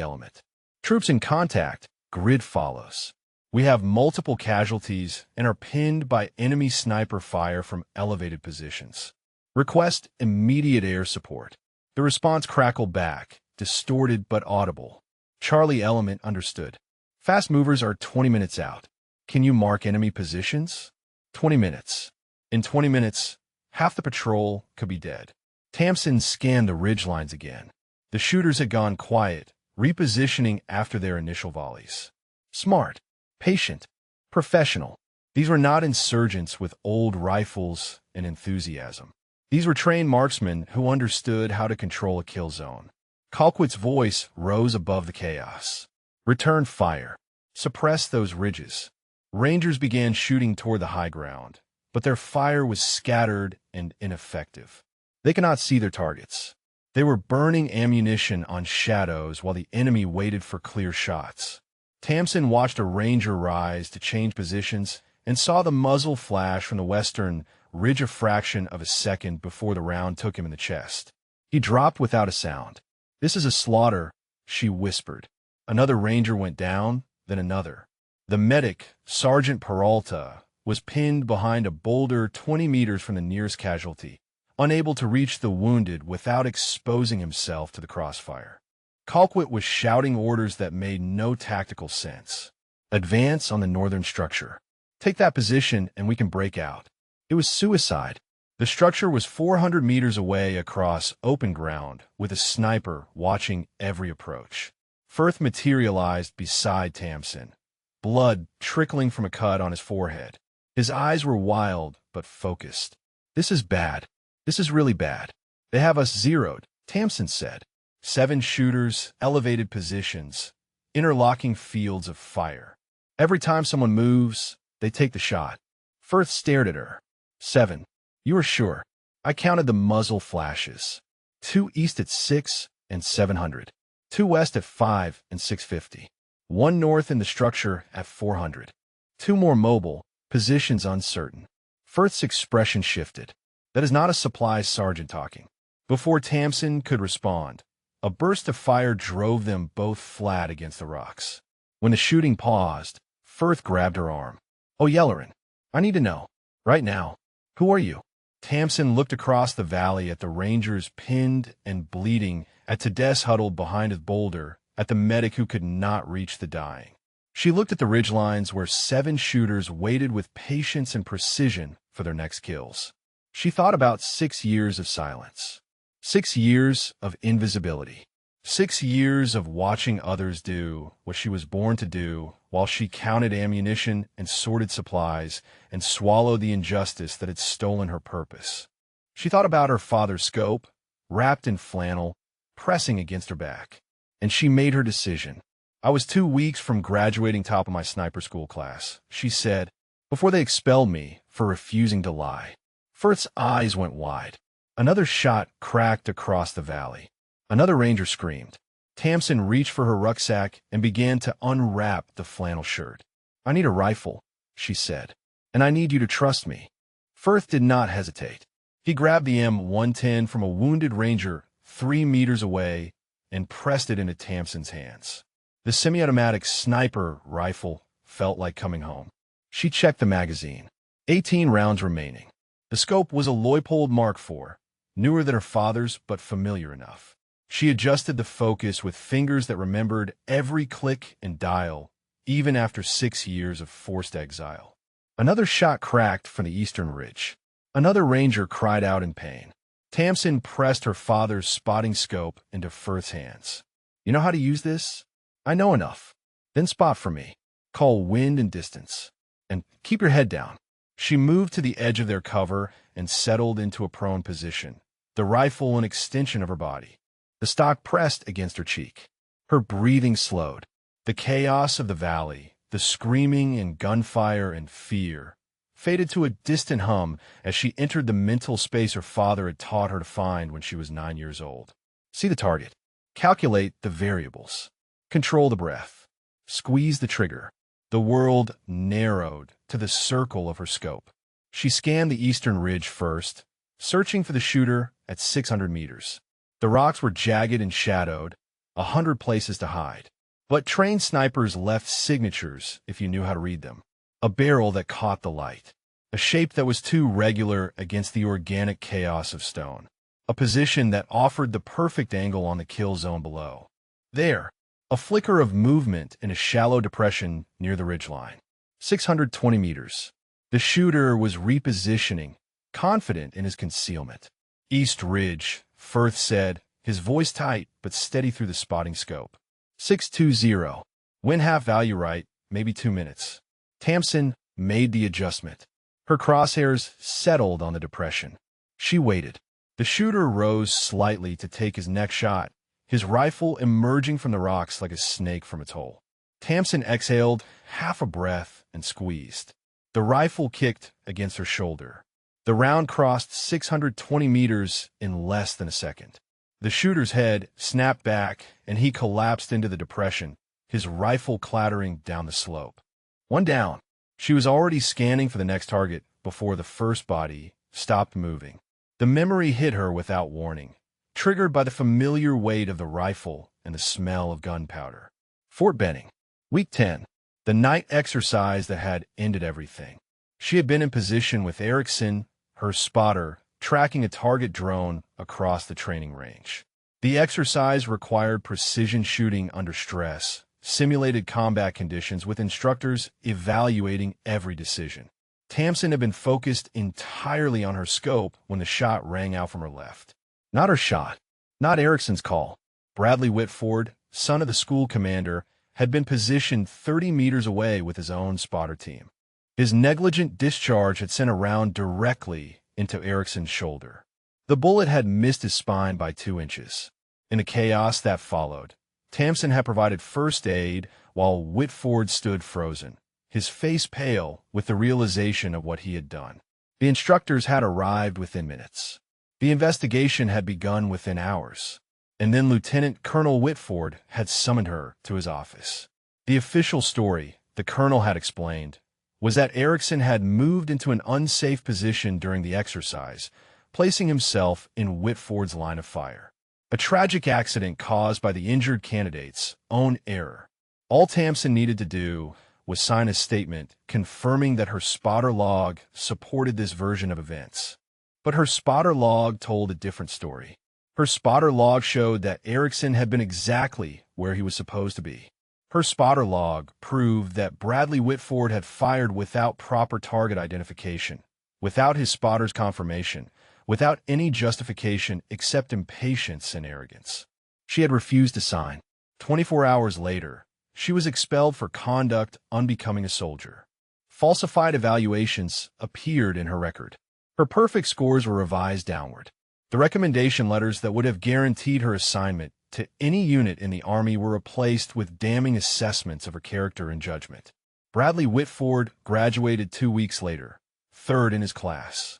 Element. Troops in contact. Grid follows. We have multiple casualties and are pinned by enemy sniper fire from elevated positions. Request immediate air support." The response crackled back, distorted but audible. Charlie Element understood. "Fast movers are 20 minutes out. Can you mark enemy positions?" 20 minutes. In 20 minutes, half the patrol could be dead. Tamsin scanned the ridgelines again. The shooters had gone quiet, repositioning after their initial volleys. Smart, patient, professional. These were not insurgents with old rifles and enthusiasm. These were trained marksmen who understood how to control a kill zone. Colquitt's voice rose above the chaos. "Return fire. Suppress those ridges." Rangers began shooting toward the high ground, but their fire was scattered and ineffective. They could not see their targets. They were burning ammunition on shadows while the enemy waited for clear shots. Tamsin watched a ranger rise to change positions and saw the muzzle flash from the western ridge a fraction of a second before the round took him in the chest. He dropped without a sound. "This is a slaughter," she whispered. Another ranger went down, then another. The medic, Sergeant Peralta, was pinned behind a boulder 20 meters from the nearest casualty, unable to reach the wounded without exposing himself to the crossfire. Colquitt was shouting orders that made no tactical sense. "Advance on the northern structure. Take that position and we can break out." It was suicide. The structure was 400 meters away across open ground, with a sniper watching every approach. Firth materialized beside Tamsin, blood trickling from a cut on his forehead. His eyes were wild but focused. "This is bad. This is really bad. They have us zeroed," Tamsin said. 7 shooters, elevated positions, interlocking fields of fire. Every time someone moves, they take the shot. Firth stared at her. 7. You are sure? I counted the muzzle flashes. 2 east at 6 and 700. 2 west at 5 and 650. 1 north in the structure at 400. 2 more mobile, positions uncertain. Firth's expression shifted. That is not a supplies sergeant talking. Before Tamsin could respond, a burst of fire drove them both flat against the rocks. When the shooting paused, Firth grabbed her arm. "Oh, Yellerin, I need to know. Right now. Who are you?" Tamsin looked across the valley at the Rangers pinned and bleeding, at Tedesque huddled behind his boulder, at the medic who could not reach the dying. She looked at the ridgelines where 7 shooters waited with patience and precision for their next kills. She thought about 6 years of silence. 6 years of invisibility. 6 years of watching others do what she was born to do while she counted ammunition and sorted supplies and swallowed the injustice that had stolen her purpose. She thought about her father's scope, wrapped in flannel, pressing against her back. And she made her decision. "I was 2 weeks from graduating top of my sniper school class," she said, "before they expelled me for refusing to lie." Firth's eyes went wide. Another shot cracked across the valley. Another Ranger screamed. Tamsin reached for her rucksack and began to unwrap the flannel shirt. "I need a rifle," she said, "and I need you to trust me." Firth did not hesitate. He grabbed the M110 from a wounded Ranger 3 meters away and pressed it into Tamsin's hands. The semi-automatic sniper rifle felt like coming home. She checked the magazine. 18 rounds remaining. The scope was a Leupold Mark IV, newer than her father's but familiar enough. She adjusted the focus with fingers that remembered every click and dial, even after 6 years of forced exile. Another shot cracked from the eastern ridge. Another Ranger cried out in pain. Tamsin pressed her father's spotting scope into Firth's hands. "You know how to use this?" "I know enough." "Then spot for me. Call wind and distance. And keep your head down." She moved to the edge of their cover and settled into a prone position, the rifle an extension of her body. The stock pressed against her cheek. Her breathing slowed. The chaos of the valley, the screaming and gunfire and fear, faded to a distant hum as she entered the mental space her father had taught her to find when she was 9 years old. See the target. Calculate the variables. Control the breath. Squeeze the trigger. The world narrowed to the circle of her scope. She scanned the eastern ridge first, searching for the shooter at 600 meters. The rocks were jagged and shadowed, 100 places to hide. But trained snipers left signatures if you knew how to read them. A barrel that caught the light. A shape that was too regular against the organic chaos of stone. A position that offered the perfect angle on the kill zone below. There, a flicker of movement in a shallow depression near the ridgeline. 620 meters. The shooter was repositioning, confident in his concealment. "East Ridge," Firth said, his voice tight but steady through the spotting scope. 620. Win half value right, maybe 2 minutes. Tamsin made the adjustment. Her crosshairs settled on the depression. She waited. The shooter rose slightly to take his next shot, his rifle emerging from the rocks like a snake from its hole. Tamsin exhaled, half a breath, and squeezed. The rifle kicked against her shoulder. The round crossed 620 meters in less than a second. The shooter's head snapped back, and he collapsed into the depression, his rifle clattering down the slope. One down. She was already scanning for the next target before the first body stopped moving. The memory hit her without warning, triggered by the familiar weight of the rifle and the smell of gunpowder. Fort Benning. Week 10. The night exercise that had ended everything. She had been in position with Erickson, her spotter, tracking a target drone across the training range. The exercise required precision shooting under stress, simulated combat conditions with instructors evaluating every decision. Tamsin had been focused entirely on her scope when the shot rang out from her left. Not her shot, not Erickson's call. Bradley Whitford, son of the school commander, had been positioned 30 meters away with his own spotter team. His negligent discharge had sent a round directly into Eriksson's shoulder. The bullet had missed his spine by 2 inches. In the chaos that followed, Tamsin had provided first aid while Whitford stood frozen, his face pale with the realization of what he had done. The instructors had arrived within minutes. The investigation had begun within hours. And then Lieutenant Colonel Whitford had summoned her to his office. The official story, the colonel had explained, was that Eriksson had moved into an unsafe position during the exercise, placing himself in Whitford's line of fire. A tragic accident caused by the injured candidate's own error. All Tamsin needed to do was sign a statement confirming that her spotter log supported this version of events. But her spotter log told a different story. Her spotter log showed that Eriksson had been exactly where he was supposed to be. Her spotter log proved that Bradley Whitford had fired without proper target identification, without his spotter's confirmation, without any justification except impatience and arrogance. She had refused to sign. 24 hours later, she was expelled for conduct unbecoming a soldier. Falsified evaluations appeared in her record. Her perfect scores were revised downward. The recommendation letters that would have guaranteed her assignment to any unit in the Army were replaced with damning assessments of her character and judgment. Bradley Whitford graduated 2 weeks later, 3rd in his class.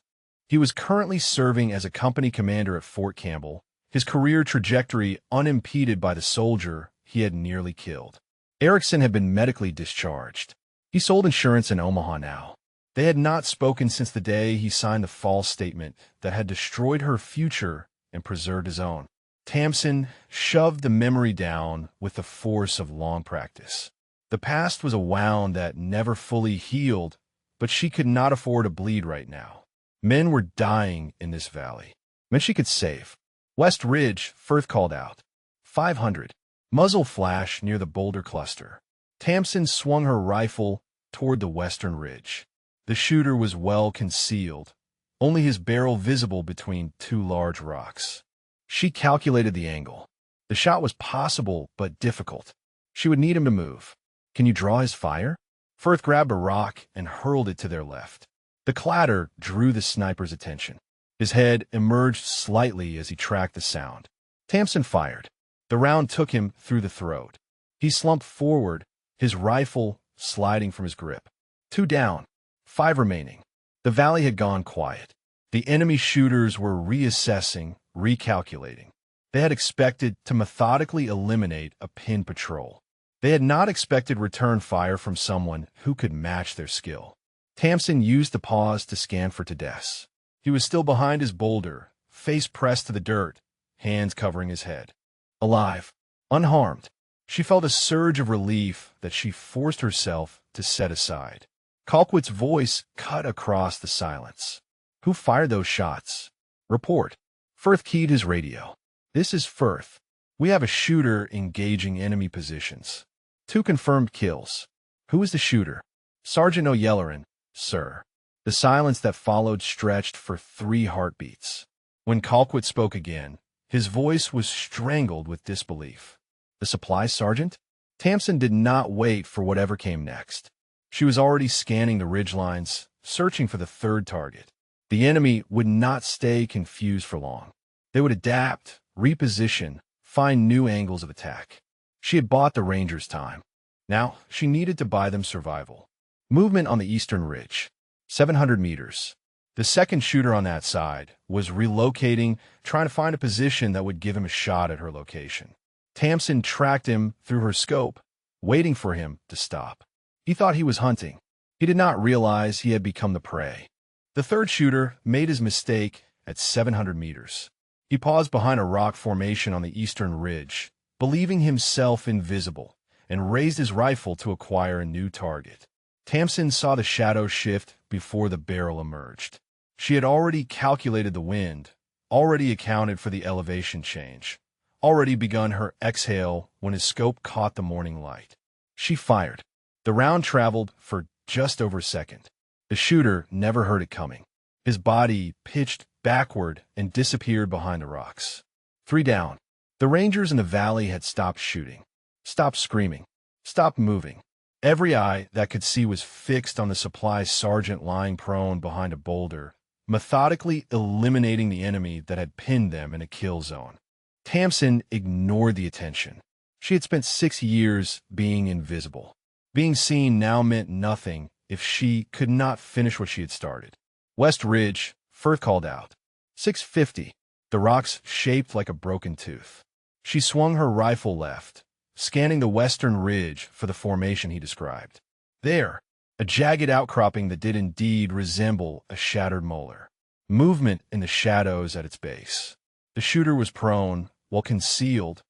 He was currently serving as a company commander at Fort Campbell, his career trajectory unimpeded by the soldier he had nearly killed. Eriksson had been medically discharged. He sold insurance in Omaha now. They had not spoken since the day he signed the false statement that had destroyed her future and preserved his own. Tamsin shoved the memory down with the force of long practice. The past was a wound that never fully healed, but she could not afford to bleed right now. Men were dying in this valley. Men she could save. West Ridge, Firth called out. 500. Muzzle flash near the boulder cluster. Tamsin swung her rifle toward the western ridge. The shooter was well concealed, only his barrel visible between 2 large rocks. She calculated the angle. The shot was possible but difficult. She would need him to move. Can you draw his fire? Firth grabbed a rock and hurled it to their left. The clatter drew the sniper's attention. His head emerged slightly as he tracked the sound. Tamsin fired. The round took him through the throat. He slumped forward, his rifle sliding from his grip. 2 down. 5 remaining. The valley had gone quiet. The enemy shooters were reassessing, recalculating. They had expected to methodically eliminate a pin patrol. They had not expected return fire from someone who could match their skill. Tamsin used the pause to scan for Tedeschi. He was still behind his boulder, face pressed to the dirt, hands covering his head. Alive, unharmed. She felt a surge of relief that she forced herself to set aside. Colquitt's voice cut across the silence. Who fired those shots? Report. Firth keyed his radio. This is Firth. We have a shooter engaging enemy positions. 2 confirmed kills. Who is the shooter? Sergeant O'Yelleran, sir. The silence that followed stretched for 3 heartbeats. When Colquitt spoke again, his voice was strangled with disbelief. The supply sergeant? Tamsin did not wait for whatever came next. She was already scanning the ridgelines, searching for the 3rd target. The enemy would not stay confused for long. They would adapt, reposition, find new angles of attack. She had bought the Rangers time. Now, she needed to buy them survival. Movement on the eastern ridge. 700 meters. The second shooter on that side was relocating, trying to find a position that would give him a shot at her location. Tamsin tracked him through her scope, waiting for him to stop. He thought he was hunting. He did not realize he had become the prey. The 3rd shooter made his mistake at 700 meters. He paused behind a rock formation on the eastern ridge, believing himself invisible, and raised his rifle to acquire a new target. Tamsin saw the shadow shift before the barrel emerged. She had already calculated the wind, already accounted for the elevation change, already begun her exhale when his scope caught the morning light. She fired. The round traveled for just over a second. The shooter never heard it coming. His body pitched backward and disappeared behind the rocks. 3 down. The rangers in the valley had stopped shooting, stopped screaming, stopped moving. Every eye that could see was fixed on the supply sergeant lying prone behind a boulder, methodically eliminating the enemy that had pinned them in a kill zone. Tamsin ignored the attention. She had spent 6 years being invisible. Being seen now meant nothing if she could not finish what she had started. West Ridge, Firth called out. 650. The rocks shaped like a broken tooth. She swung her rifle left, scanning the western ridge for the formation he described. There, a jagged outcropping that did indeed resemble a shattered molar. Movement in the shadows at its base. The shooter was prone, while concealed,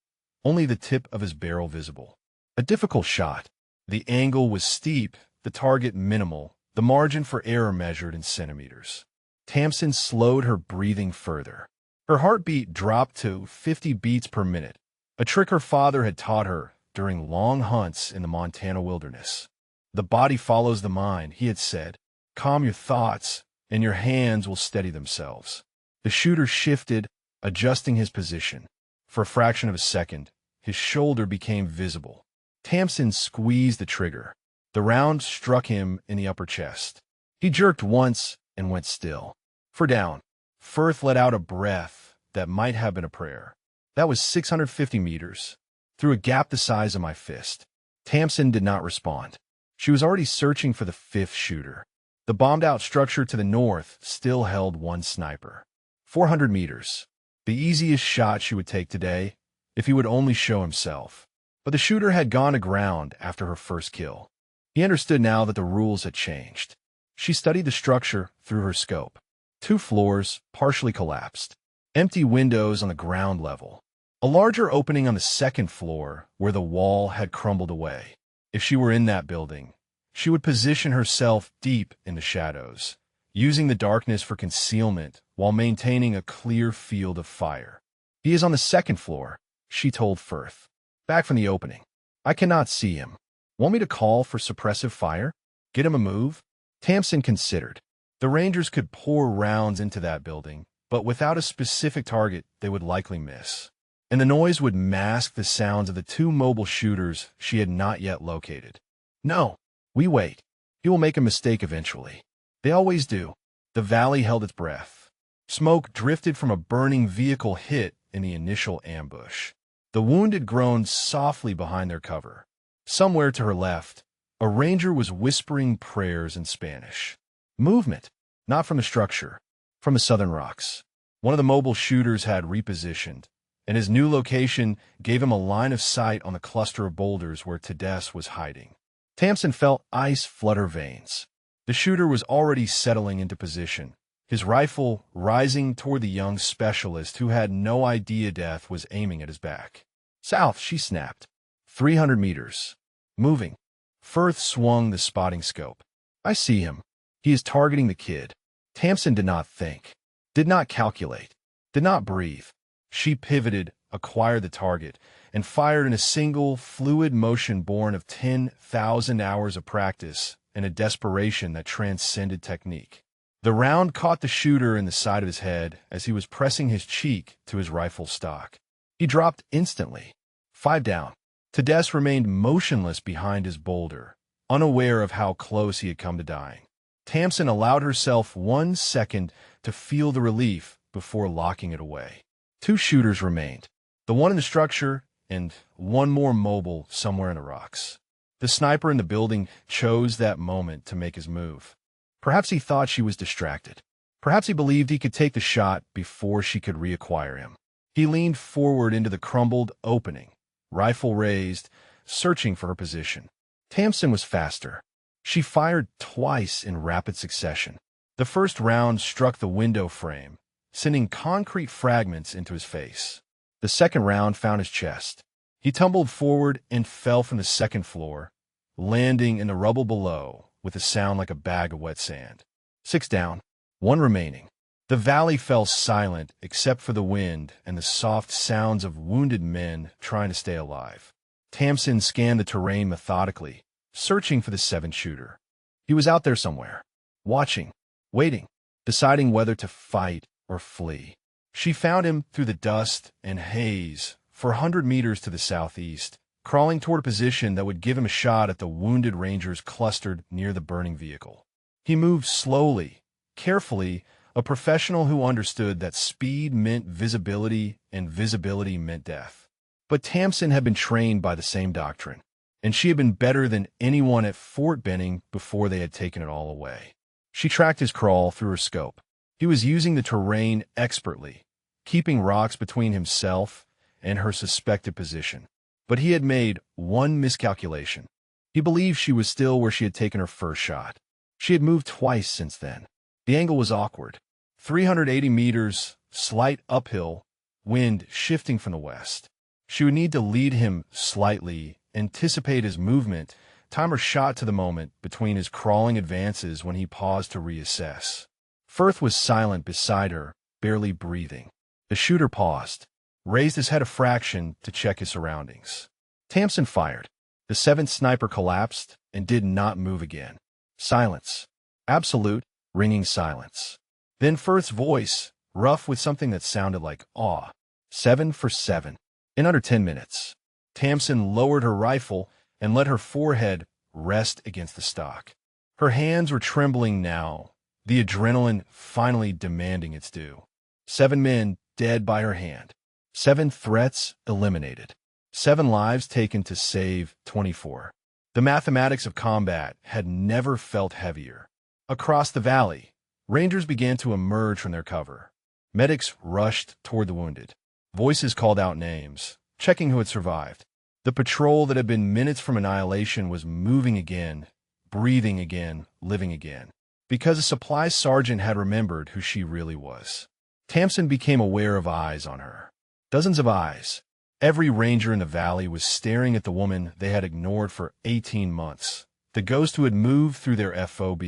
only the tip of his barrel visible. A difficult shot. The angle was steep, the target minimal, the margin for error measured in centimeters. Tamsin slowed her breathing further. Her heartbeat dropped to 50 beats per minute, a trick her father had taught her during long hunts in the Montana wilderness. The body follows the mind, he had said. Calm your thoughts, and your hands will steady themselves. The shooter shifted, adjusting his position. For a fraction of a second, his shoulder became visible. Tamsin squeezed the trigger. The round struck him in the upper chest. He jerked once and went still. For down. Firth let out a breath that might have been a prayer. That was 650 meters, through a gap the size of my fist. Tamsin did not respond. She was already searching for the fifth shooter. The bombed-out structure to the north still held one sniper. 400 meters. The easiest shot she would take today, if he would only show himself. But the shooter had gone aground after her first kill. He understood now that the rules had changed. She studied the structure through her scope. 2 floors, partially collapsed. Empty windows on the ground level. A larger opening on the second floor where the wall had crumbled away. If she were in that building, she would position herself deep in the shadows, using the darkness for concealment while maintaining a clear field of fire. He is on the second floor, she told Firth. Back from the opening. I cannot see him. Want me to call for suppressive fire? Get him a move? Tamsin considered. The Rangers could pour rounds into that building, but without a specific target, they would likely miss. And the noise would mask the sounds of the 2 mobile shooters she had not yet located. No, we wait. He will make a mistake eventually. They always do. The valley held its breath. Smoke drifted from a burning vehicle hit in the initial ambush. The wounded groaned softly behind their cover. Somewhere to her left, a ranger was whispering prayers in Spanish. Movement, not from the structure, from the southern rocks. One of the mobile shooters had repositioned, and his new location gave him a line of sight on the cluster of boulders where Tedesque was hiding. Tamsin felt ice flood her veins. The shooter was already settling into position, his rifle rising toward the young specialist who had no idea death was aiming at his back. South, she snapped. 300 meters. Moving. Firth swung the spotting scope. I see him. He is targeting the kid. Tamsin did not think, did not calculate, did not breathe. She pivoted, acquired the target, and fired in a single, fluid motion born of 10,000 hours of practice and a desperation that transcended technique. The round caught the shooter in the side of his head as he was pressing his cheek to his rifle stock. He dropped instantly. 5 down. Tedesque remained motionless behind his boulder, unaware of how close he had come to dying. Tamsin allowed herself 1 second to feel the relief before locking it away. 2 shooters remained, the one in the structure and one more mobile somewhere in the rocks. The sniper in the building chose that moment to make his move. Perhaps he thought she was distracted. Perhaps he believed he could take the shot before she could reacquire him. He leaned forward into the crumbled opening, rifle raised, searching for her position. Tamsin was faster. She fired twice in rapid succession. The first round struck the window frame, sending concrete fragments into his face. The second round found his chest. He tumbled forward and fell from the second floor, landing in the rubble below with a sound like a bag of wet sand. 6 down, 1 remaining. The valley fell silent except for the wind and the soft sounds of wounded men trying to stay alive. Tamsin scanned the terrain methodically, searching for the 7th shooter. He was out there somewhere, watching, waiting, deciding whether to fight or flee. She found him through the dust and haze for 100 meters to the southeast, crawling toward a position that would give him a shot at the wounded Rangers clustered near the burning vehicle. He moved slowly, carefully, a professional who understood that speed meant visibility and visibility meant death. But Tamsin had been trained by the same doctrine, and she had been better than anyone at Fort Benning before they had taken it all away. She tracked his crawl through her scope. He was using the terrain expertly, keeping rocks between himself and her suspected position. But he had made one miscalculation. He believed she was still where she had taken her first shot. She had moved twice since then. The angle was awkward. 380 meters, slight uphill, wind shifting from the west. She would need to lead him slightly, anticipate his movement, time her shot to the moment between his crawling advances when he paused to reassess. Firth was silent beside her, barely breathing. The shooter paused, raised his head a fraction to check his surroundings. Tamsin fired. The seventh sniper collapsed and did not move again. Silence. Absolute, ringing silence. Then Firth's voice, rough with something that sounded like awe. 7 for 7. In under 10 minutes. Tamsin lowered her rifle and let her forehead rest against the stock. Her hands were trembling now, the adrenaline finally demanding its due. 7 men dead by her hand. 7 threats eliminated. 7 lives taken to save 24. The mathematics of combat had never felt heavier. Across the valley, Rangers began to emerge from their cover. Medics rushed toward the wounded. Voices called out names, checking who had survived. The patrol that had been minutes from annihilation was moving again, breathing again, living again. Because a supply sergeant had remembered who she really was. Tamsin became aware of eyes on her. Dozens of eyes. Every ranger in the valley was staring at the woman they had ignored for 18 months, the ghost who had moved through their FOB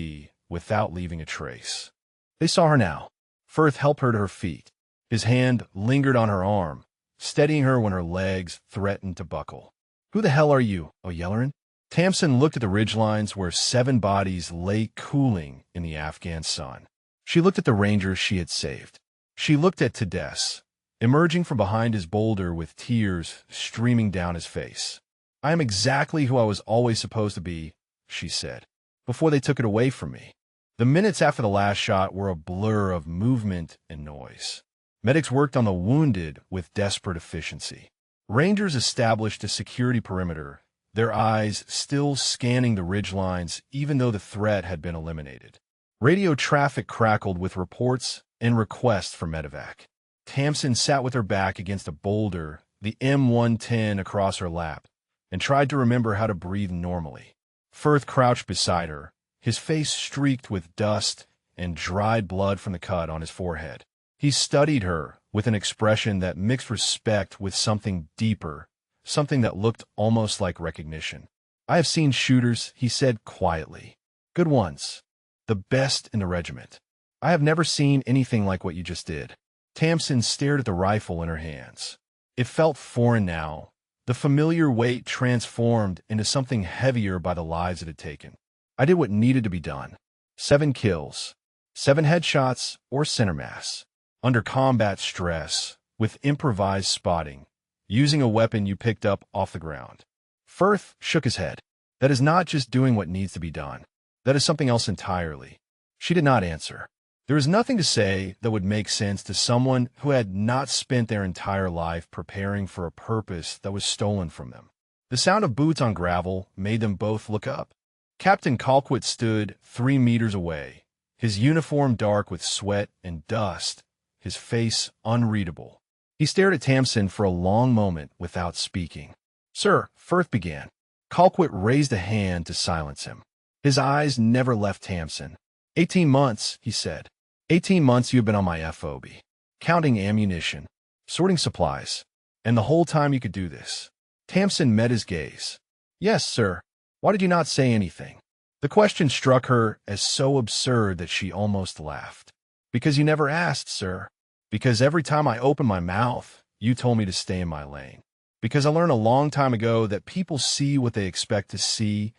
without leaving a trace. They saw her now. Firth helped her to her feet. His hand lingered on her arm, steadying her when her legs threatened to buckle. "Who the hell are you, O'Yelleran?" Tamsin looked at the ridgelines where 7 bodies lay cooling in the Afghan sun. She looked at the rangers she had saved. She looked at Tedesz, emerging from behind his boulder with tears streaming down his face. "I am exactly who I was always supposed to be," she said, "before they took it away from me." The minutes after the last shot were a blur of movement and noise. Medics worked on the wounded with desperate efficiency. Rangers established a security perimeter, their eyes still scanning the ridgelines even though the threat had been eliminated. Radio traffic crackled with reports and requests for medevac. Tamsin sat with her back against a boulder, the M110 across her lap, and tried to remember how to breathe normally. Firth crouched beside her, his face streaked with dust and dried blood from the cut on his forehead. He studied her with an expression that mixed respect with something deeper, something that looked almost like recognition. "I have seen shooters," he said quietly. "Good ones. The best in the regiment. I have never seen anything like what you just did." Tamsin stared at the rifle in her hands. It felt foreign now, the familiar weight transformed into something heavier by the lives it had taken. "I did what needed to be done. 7 kills. 7 headshots or center mass. Under combat stress, with improvised spotting, using a weapon you picked up off the ground." Firth shook his head. "That is not just doing what needs to be done. That is something else entirely." She did not answer. There was nothing to say that would make sense to someone who had not spent their entire life preparing for a purpose that was stolen from them. The sound of boots on gravel made them both look up. Captain Colquitt stood 3 meters away, his uniform dark with sweat and dust, his face unreadable. He stared at Tamsin for a long moment without speaking. "Sir," Firth began. Colquitt raised a hand to silence him. His eyes never left Tamsin. 18 months, he said. 18 months you have been on my FOB, counting ammunition, sorting supplies, and the whole time you could do this." Tamsin met his gaze. "Yes, sir. Why did you not say anything?" The question struck her as so absurd that she almost laughed. "Because you never asked, sir. Because every time I opened my mouth, you told me to stay in my lane. Because I learned a long time ago that people see what they expect to see,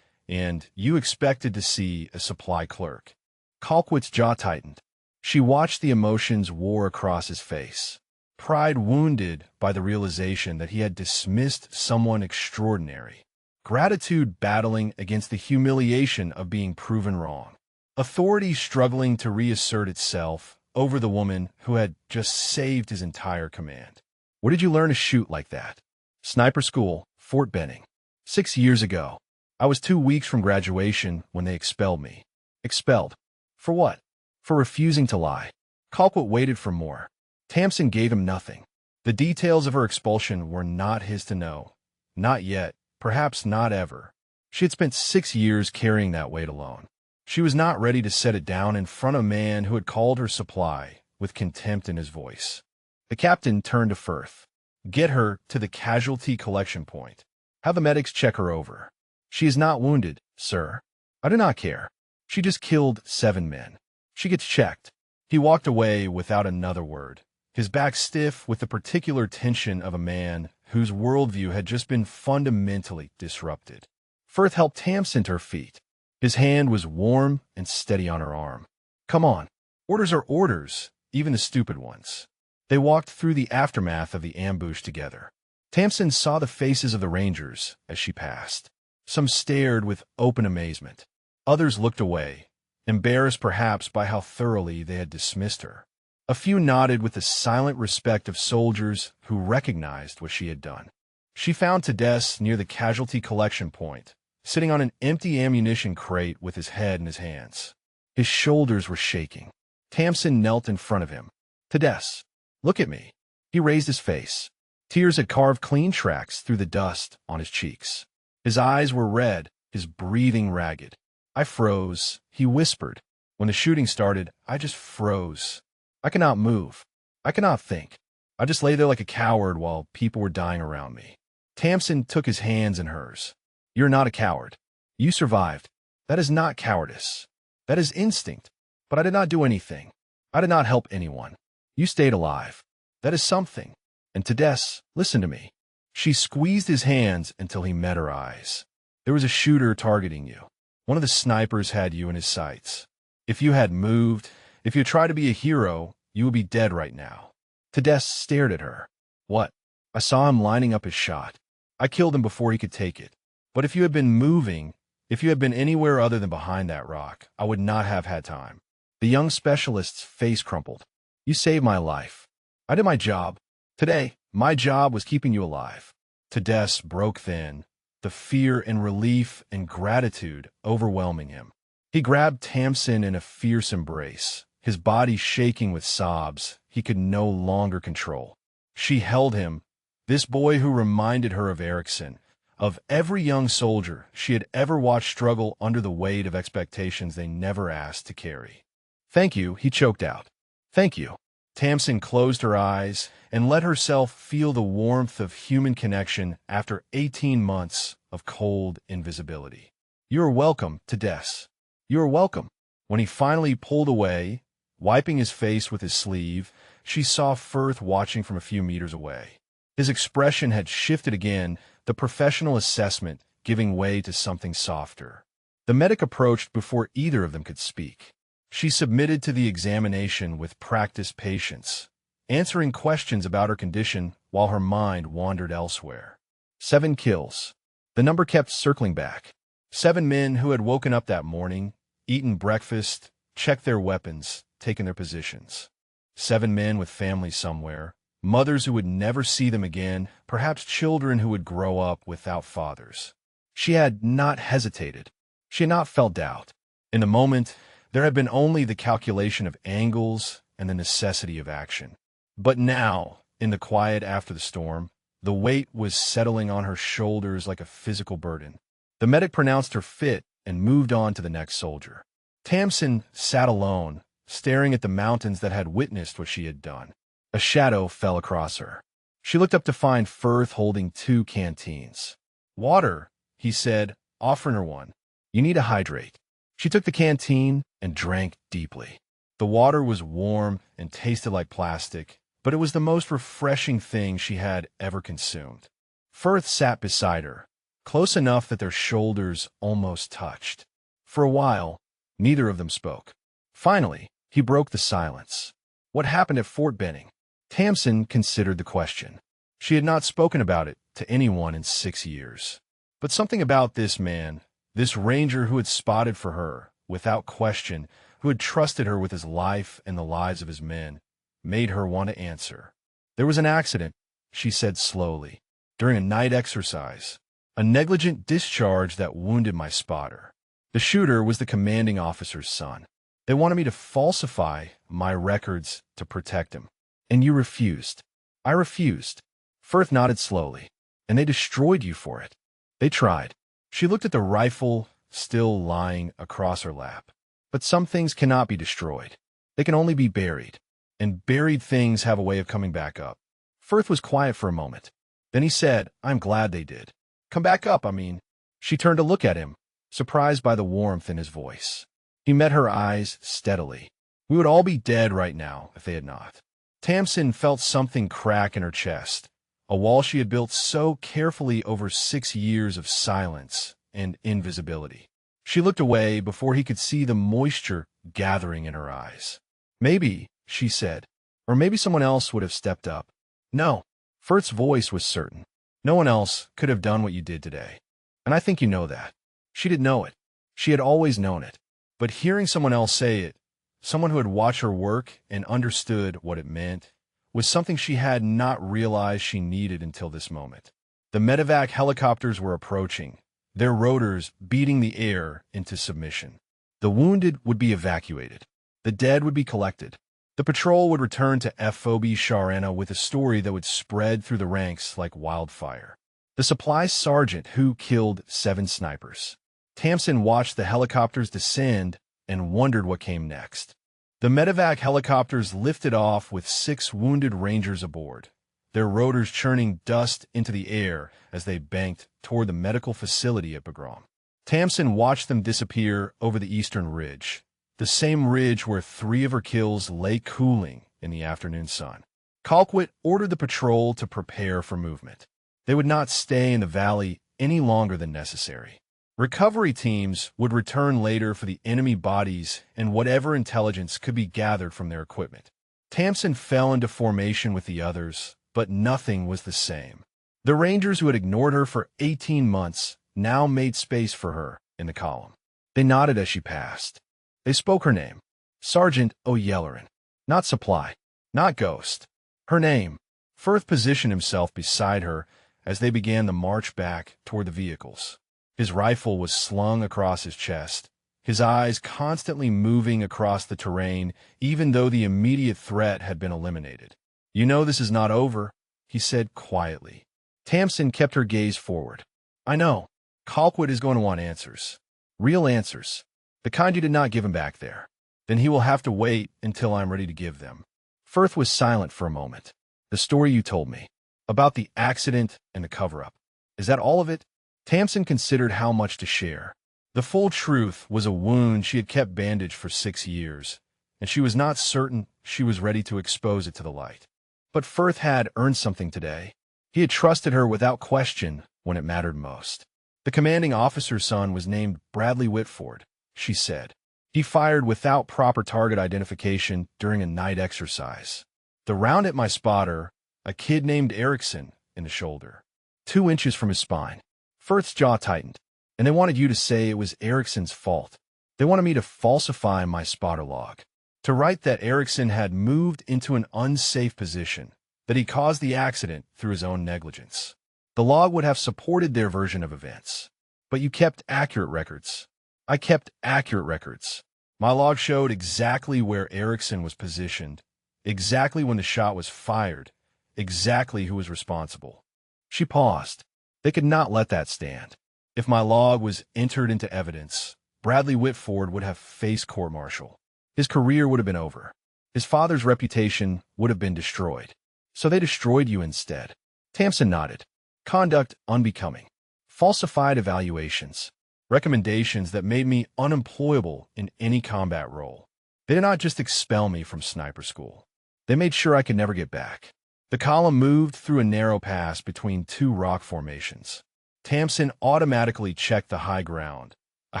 and you expected to see a supply clerk." Colquitt's jaw tightened. She watched the emotions war across his face. pride wounded by the realization that he had dismissed someone extraordinary, gratitude battling against the humiliation of being proven wrong, authority struggling to reassert itself over the woman who had just saved his entire command. Where did you learn to shoot like that? Sniper school, Fort Benning. 6 years ago. I was 2 weeks from graduation when they expelled me. Expelled. For what? For refusing to lie. Colquitt waited for more. Tamsin gave him nothing. The details of her expulsion were not his to know. Not yet, perhaps not ever. She had spent 6 years carrying that weight alone. She was not ready to set it down in front of a man who had called her supply, with contempt in his voice. The captain turned to Firth. Get her to the casualty collection point. Have the medics check her over. She is not wounded, sir. I do not care. She just killed 7 men. She gets checked. He walked away without another word, his back stiff with the particular tension of a man whose worldview had just been fundamentally disrupted. Firth helped Tamsin to her feet. His hand was warm and steady on her arm. Come on. Orders are orders, even the stupid ones. They walked through the aftermath of the ambush together. Tamsin saw the faces of the Rangers as she passed. Some stared with open amazement. Others looked away, embarrassed perhaps by how thoroughly they had dismissed her. A few nodded with the silent respect of soldiers who recognized what she had done. She found Tedesque near the casualty collection point, sitting on an empty ammunition crate with his head in his hands. His shoulders were shaking. Tamsin knelt in front of him. Tedesque, look at me. He raised his face. Tears had carved clean tracks through the dust on his cheeks. His eyes were red, his breathing ragged. I froze, he whispered. When the shooting started, I just froze. I cannot move. I cannot think. I just lay there like a coward while people were dying around me. Tamsin took his hands in hers. You're not a coward. You survived. That is not cowardice. That is instinct. But I did not do anything. I did not help anyone. You stayed alive. That is something. And Tedesque, listen to me. She squeezed his hands until he met her eyes. There was a shooter targeting you. One of the snipers had you in his sights. If you had moved, if you tried to be a hero, you would be dead right now. Tedesque stared at her. What? I saw him lining up his shot. I killed him before he could take it. But if you had been moving, if you had been anywhere other than behind that rock, I would not have had time. The young specialist's face crumpled. You saved my life. I did my job. Today, my job was keeping you alive. Tedesque broke thin, the fear and relief and gratitude overwhelming him. He grabbed Tamsin in a fierce embrace, his body shaking with sobs he could no longer control. She held him, this boy who reminded her of Erickson, of every young soldier she had ever watched struggle under the weight of expectations they never asked to carry. Thank you, he choked out. Thank you. Tamsin closed her eyes and let herself feel the warmth of human connection after 18 months of cold invisibility. You are welcome, Tedesque. You are welcome. When he finally pulled away, wiping his face with his sleeve, she saw Firth watching from a few meters away. His expression had shifted again, the professional assessment giving way to something softer. The medic approached before either of them could speak. She submitted to the examination with practiced patience, answering questions about her condition while her mind wandered elsewhere. 7 kills. The number kept circling back. 7 men who had woken up that morning, eaten breakfast, checked their weapons, taken their positions. 7 men with families somewhere, mothers who would never see them again, perhaps children who would grow up without fathers. She had not hesitated. She had not felt doubt. In the moment, there had been only the calculation of angles and the necessity of action. But now, in the quiet after the storm, the weight was settling on her shoulders like a physical burden. The medic pronounced her fit and moved on to the next soldier. Tamsin sat alone, staring at the mountains that had witnessed what she had done. A shadow fell across her. She looked up to find Firth holding 2 canteens. Water, he said, offering her one. You need to hydrate. She took the canteen and drank deeply. The water was warm and tasted like plastic, but it was the most refreshing thing she had ever consumed. Firth sat beside her, close enough that their shoulders almost touched. For a while, neither of them spoke. Finally, he broke the silence. What happened at Fort Benning? Tamsin considered the question. She had not spoken about it to anyone in 6 years. But something about this man, this ranger who had spotted for her, without question, who had trusted her with his life and the lives of his men, made her want to answer. There was an accident, she said slowly, during a night exercise. A negligent discharge that wounded my spotter. The shooter was the commanding officer's son. They wanted me to falsify my records to protect him. And you refused. I refused. Firth nodded slowly. And they destroyed you for it. They tried. She looked at the rifle still lying across her lap. But some things cannot be destroyed. They can only be buried. And buried things have a way of coming back up. Firth was quiet for a moment. Then he said, I'm glad they did. Come back up, I mean. She turned to look at him, surprised by the warmth in his voice. He met her eyes steadily. We would all be dead right now if they had not. Tamsin felt something crack in her chest, a wall she had built so carefully over 6 years of silence and invisibility. She looked away before he could see the moisture gathering in her eyes. Maybe, she said, or maybe someone else would have stepped up. No. Firth's voice was certain. No one else could have done what you did today. And I think you know that. She didn't know it. She had always known it. But hearing someone else say it, someone who had watched her work and understood what it meant, was something she had not realized she needed until this moment. The medevac helicopters were approaching, their rotors beating the air into submission. The wounded would be evacuated. The dead would be collected. The patrol would return to FOB Sharana with a story that would spread through the ranks like wildfire. The supply sergeant who killed 7 snipers. Tamsin watched the helicopters descend and wondered what came next. The medevac helicopters lifted off with 6 wounded rangers aboard, their rotors churning dust into the air as they banked toward the medical facility at Bagram. Tamsin watched them disappear over the eastern ridge, the same ridge where 3 of her kills lay cooling in the afternoon sun. Colquitt ordered the patrol to prepare for movement. They would not stay in the valley any longer than necessary. Recovery teams would return later for the enemy bodies and whatever intelligence could be gathered from their equipment. Tamsin fell into formation with the others, but nothing was the same. The Rangers who had ignored her for 18 months now made space for her in the column. They nodded as she passed. They spoke her name, Sergeant O'Yelleran. Not Supply, not Ghost. Her name. Firth positioned himself beside her as they began the march back toward the vehicles. His rifle was slung across his chest, his eyes constantly moving across the terrain even though the immediate threat had been eliminated. You know this is not over, he said quietly. Tamsin kept her gaze forward. I know. Colquitt is going to want answers. Real answers. The kind you did not give him back there. Then he will have to wait until I'm ready to give them. Firth was silent for a moment. The story you told me. About the accident and the cover-up. Is that all of it? Tamsin considered how much to share. The full truth was a wound she had kept bandaged for 6 years, and she was not certain she was ready to expose it to the light. But Firth had earned something today. He had trusted her without question when it mattered most. The commanding officer's son was named Bradley Whitford, she said. He fired without proper target identification during a night exercise. The round hit my spotter, a kid named Erickson, in the shoulder, 2 inches from his spine. Firth's jaw tightened, and they wanted you to say it was Erickson's fault. They wanted me to falsify my spotter log, to write that Erickson had moved into an unsafe position, that he caused the accident through his own negligence. The log would have supported their version of events. But you kept accurate records. I kept accurate records. My log showed exactly where Erickson was positioned, exactly when the shot was fired, exactly who was responsible. She paused. They could not let that stand. If my log was entered into evidence, Bradley Whitford would have faced court-martial. His career would have been over. His father's reputation would have been destroyed. So they destroyed you instead. Tamsin nodded. Conduct unbecoming. Falsified evaluations. Recommendations that made me unemployable in any combat role. They did not just expel me from sniper school. They made sure I could never get back. The column moved through a narrow pass between 2 rock formations. Tamsin automatically checked the high ground, a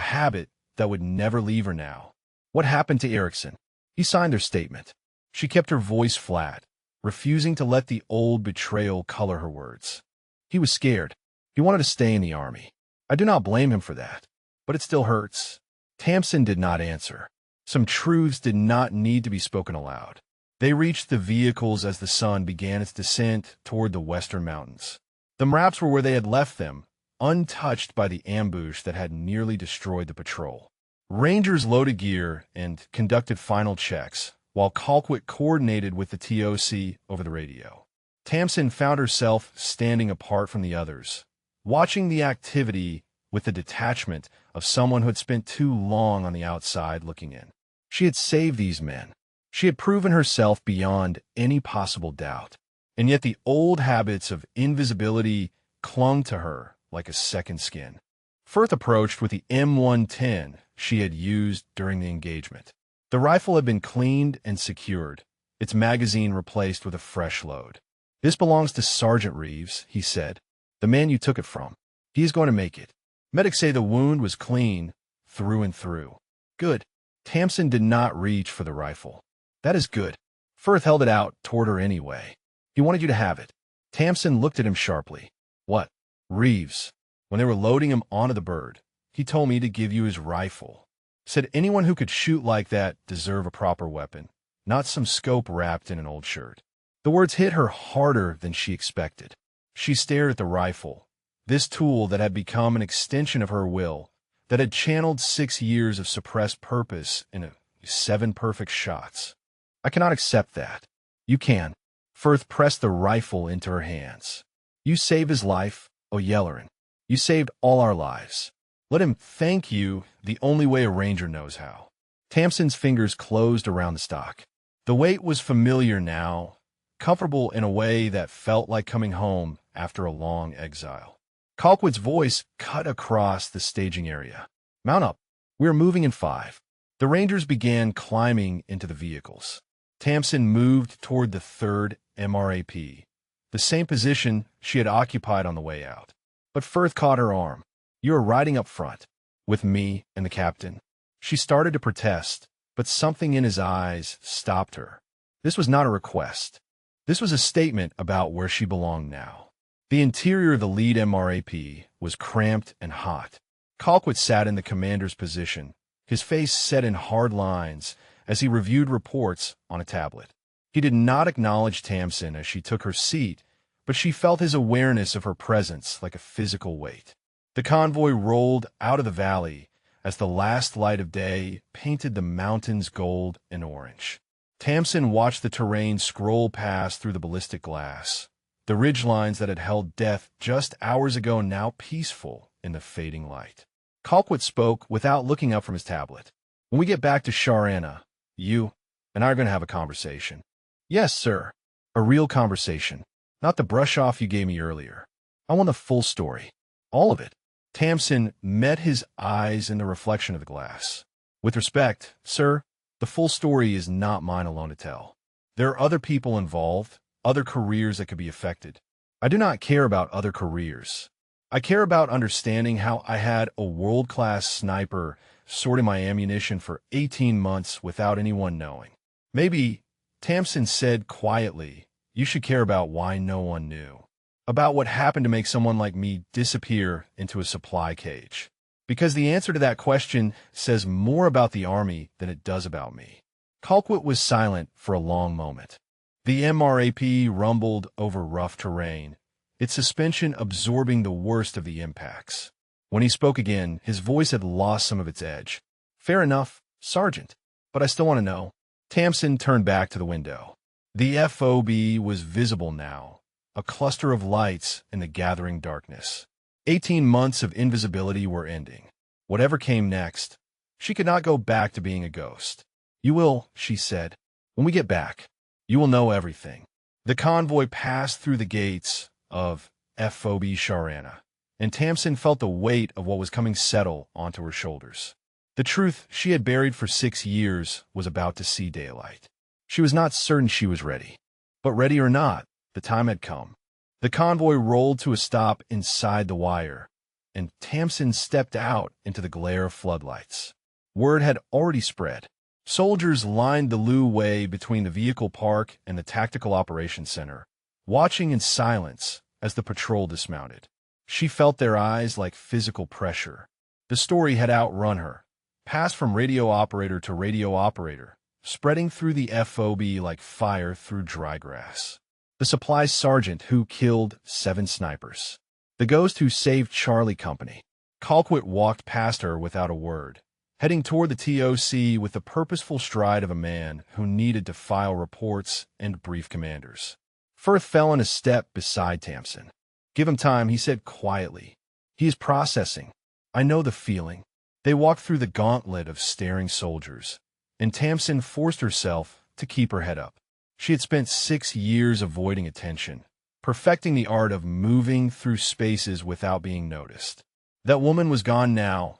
habit that would never leave her now. What happened to Erickson? He signed their statement. She kept her voice flat, refusing to let the old betrayal color her words. He was scared. He wanted to stay in the army. I do not blame him for that, but it still hurts. Tamsin did not answer. Some truths did not need to be spoken aloud. They reached the vehicles as the sun began its descent toward the western mountains. The MRAPs were where they had left them, untouched by the ambush that had nearly destroyed the patrol. Rangers loaded gear and conducted final checks, while Colquitt coordinated with the TOC over the radio. Tamsin found herself standing apart from the others, watching the activity with the detachment of someone who had spent too long on the outside looking in. She had saved these men. She had proven herself beyond any possible doubt, and yet the old habits of invisibility clung to her like a second skin. Firth approached with the M110 she had used during the engagement. The rifle had been cleaned and secured, its magazine replaced with a fresh load. "This belongs to Sergeant Reeves," he said, "the man you took it from. He is going to make it. Medics say the wound was clean through and through." "Good." Tamsin did not reach for the rifle. "That is good." Firth held it out toward her anyway. "He wanted you to have it." Tamsin looked at him sharply. "What?" "Reeves. When they were loading him onto the bird, he told me to give you his rifle. Said anyone who could shoot like that deserve a proper weapon, not some scope wrapped in an old shirt." The words hit her harder than she expected. She stared at the rifle, this tool that had become an extension of her will, that had channeled 6 years of suppressed purpose into 7 perfect shots. "I cannot accept that." "You can." Firth pressed the rifle into her hands. "You saved his life, O'Yelleran. You saved all our lives. Let him thank you the only way a ranger knows how." Tamsin's fingers closed around the stock. The weight was familiar now, comfortable in a way that felt like coming home after a long exile. Colquitt's voice cut across the staging area. "Mount up. We are moving in 5. The Rangers began climbing into the vehicles. Tamsin moved toward the 3rd MRAP, the same position she had occupied on the way out. But Firth caught her arm. "You are riding up front, with me and the captain." She started to protest, but something in his eyes stopped her. This was not a request. This was a statement about where she belonged now. The interior of the lead MRAP was cramped and hot. Colquitt sat in the commander's position, his face set in hard lines as he reviewed reports on a tablet. He did not acknowledge Tamsin as she took her seat, but she felt his awareness of her presence like a physical weight. The convoy rolled out of the valley as the last light of day painted the mountains gold and orange. Tamsin watched the terrain scroll past through the ballistic glass, the ridgelines that had held death just hours ago now peaceful in the fading light. Colquitt spoke without looking up from his tablet. "When we get back to Sharana, you and I are going to have a conversation." "Yes, sir. A real conversation. Not the brush-off you gave me earlier. I want the full story. All of it." Tamsin met his eyes in the reflection of the glass. "With respect, sir, the full story is not mine alone to tell. There are other people involved, other careers that could be affected. I do not care about other careers. I care about understanding how I had a world-class sniper sorting my ammunition for 18 months without anyone knowing. Maybe," Tamsin said quietly, "you should care about why no one knew. About what happened to make someone like me disappear into a supply cage. Because the answer to that question says more about the Army than it does about me." Colquitt was silent for a long moment. The MRAP rumbled over rough terrain, its suspension absorbing the worst of the impacts. When he spoke again, his voice had lost some of its edge. "Fair enough, Sergeant, but I still want to know." Tamsin turned back to the window. The FOB was visible now, a cluster of lights in the gathering darkness. 18 months of invisibility were ending. Whatever came next, she could not go back to being a ghost. "You will," she said. "When we get back, you will know everything." The convoy passed through the gates of FOB Sharana, and Tamsin felt the weight of what was coming settle onto her shoulders. The truth she had buried for 6 years was about to see daylight. She was not certain she was ready. But ready or not, the time had come. The convoy rolled to a stop inside the wire, and Tamsin stepped out into the glare of floodlights. Word had already spread. Soldiers lined the Lu Way between the vehicle park and the Tactical Operations Center, watching in silence as the patrol dismounted. She felt their eyes like physical pressure. The story had outrun her, passed from radio operator to radio operator, spreading through the FOB like fire through dry grass. The supply sergeant who killed 7 snipers. The ghost who saved Charlie Company. Colquitt walked past her without a word, heading toward the TOC with the purposeful stride of a man who needed to file reports and brief commanders. Firth fell in a step beside Tamsin. "Give him time," he said quietly. "He is processing. I know the feeling." They walked through the gauntlet of staring soldiers, and Tamsin forced herself to keep her head up. She had spent 6 years avoiding attention, perfecting the art of moving through spaces without being noticed. That woman was gone now,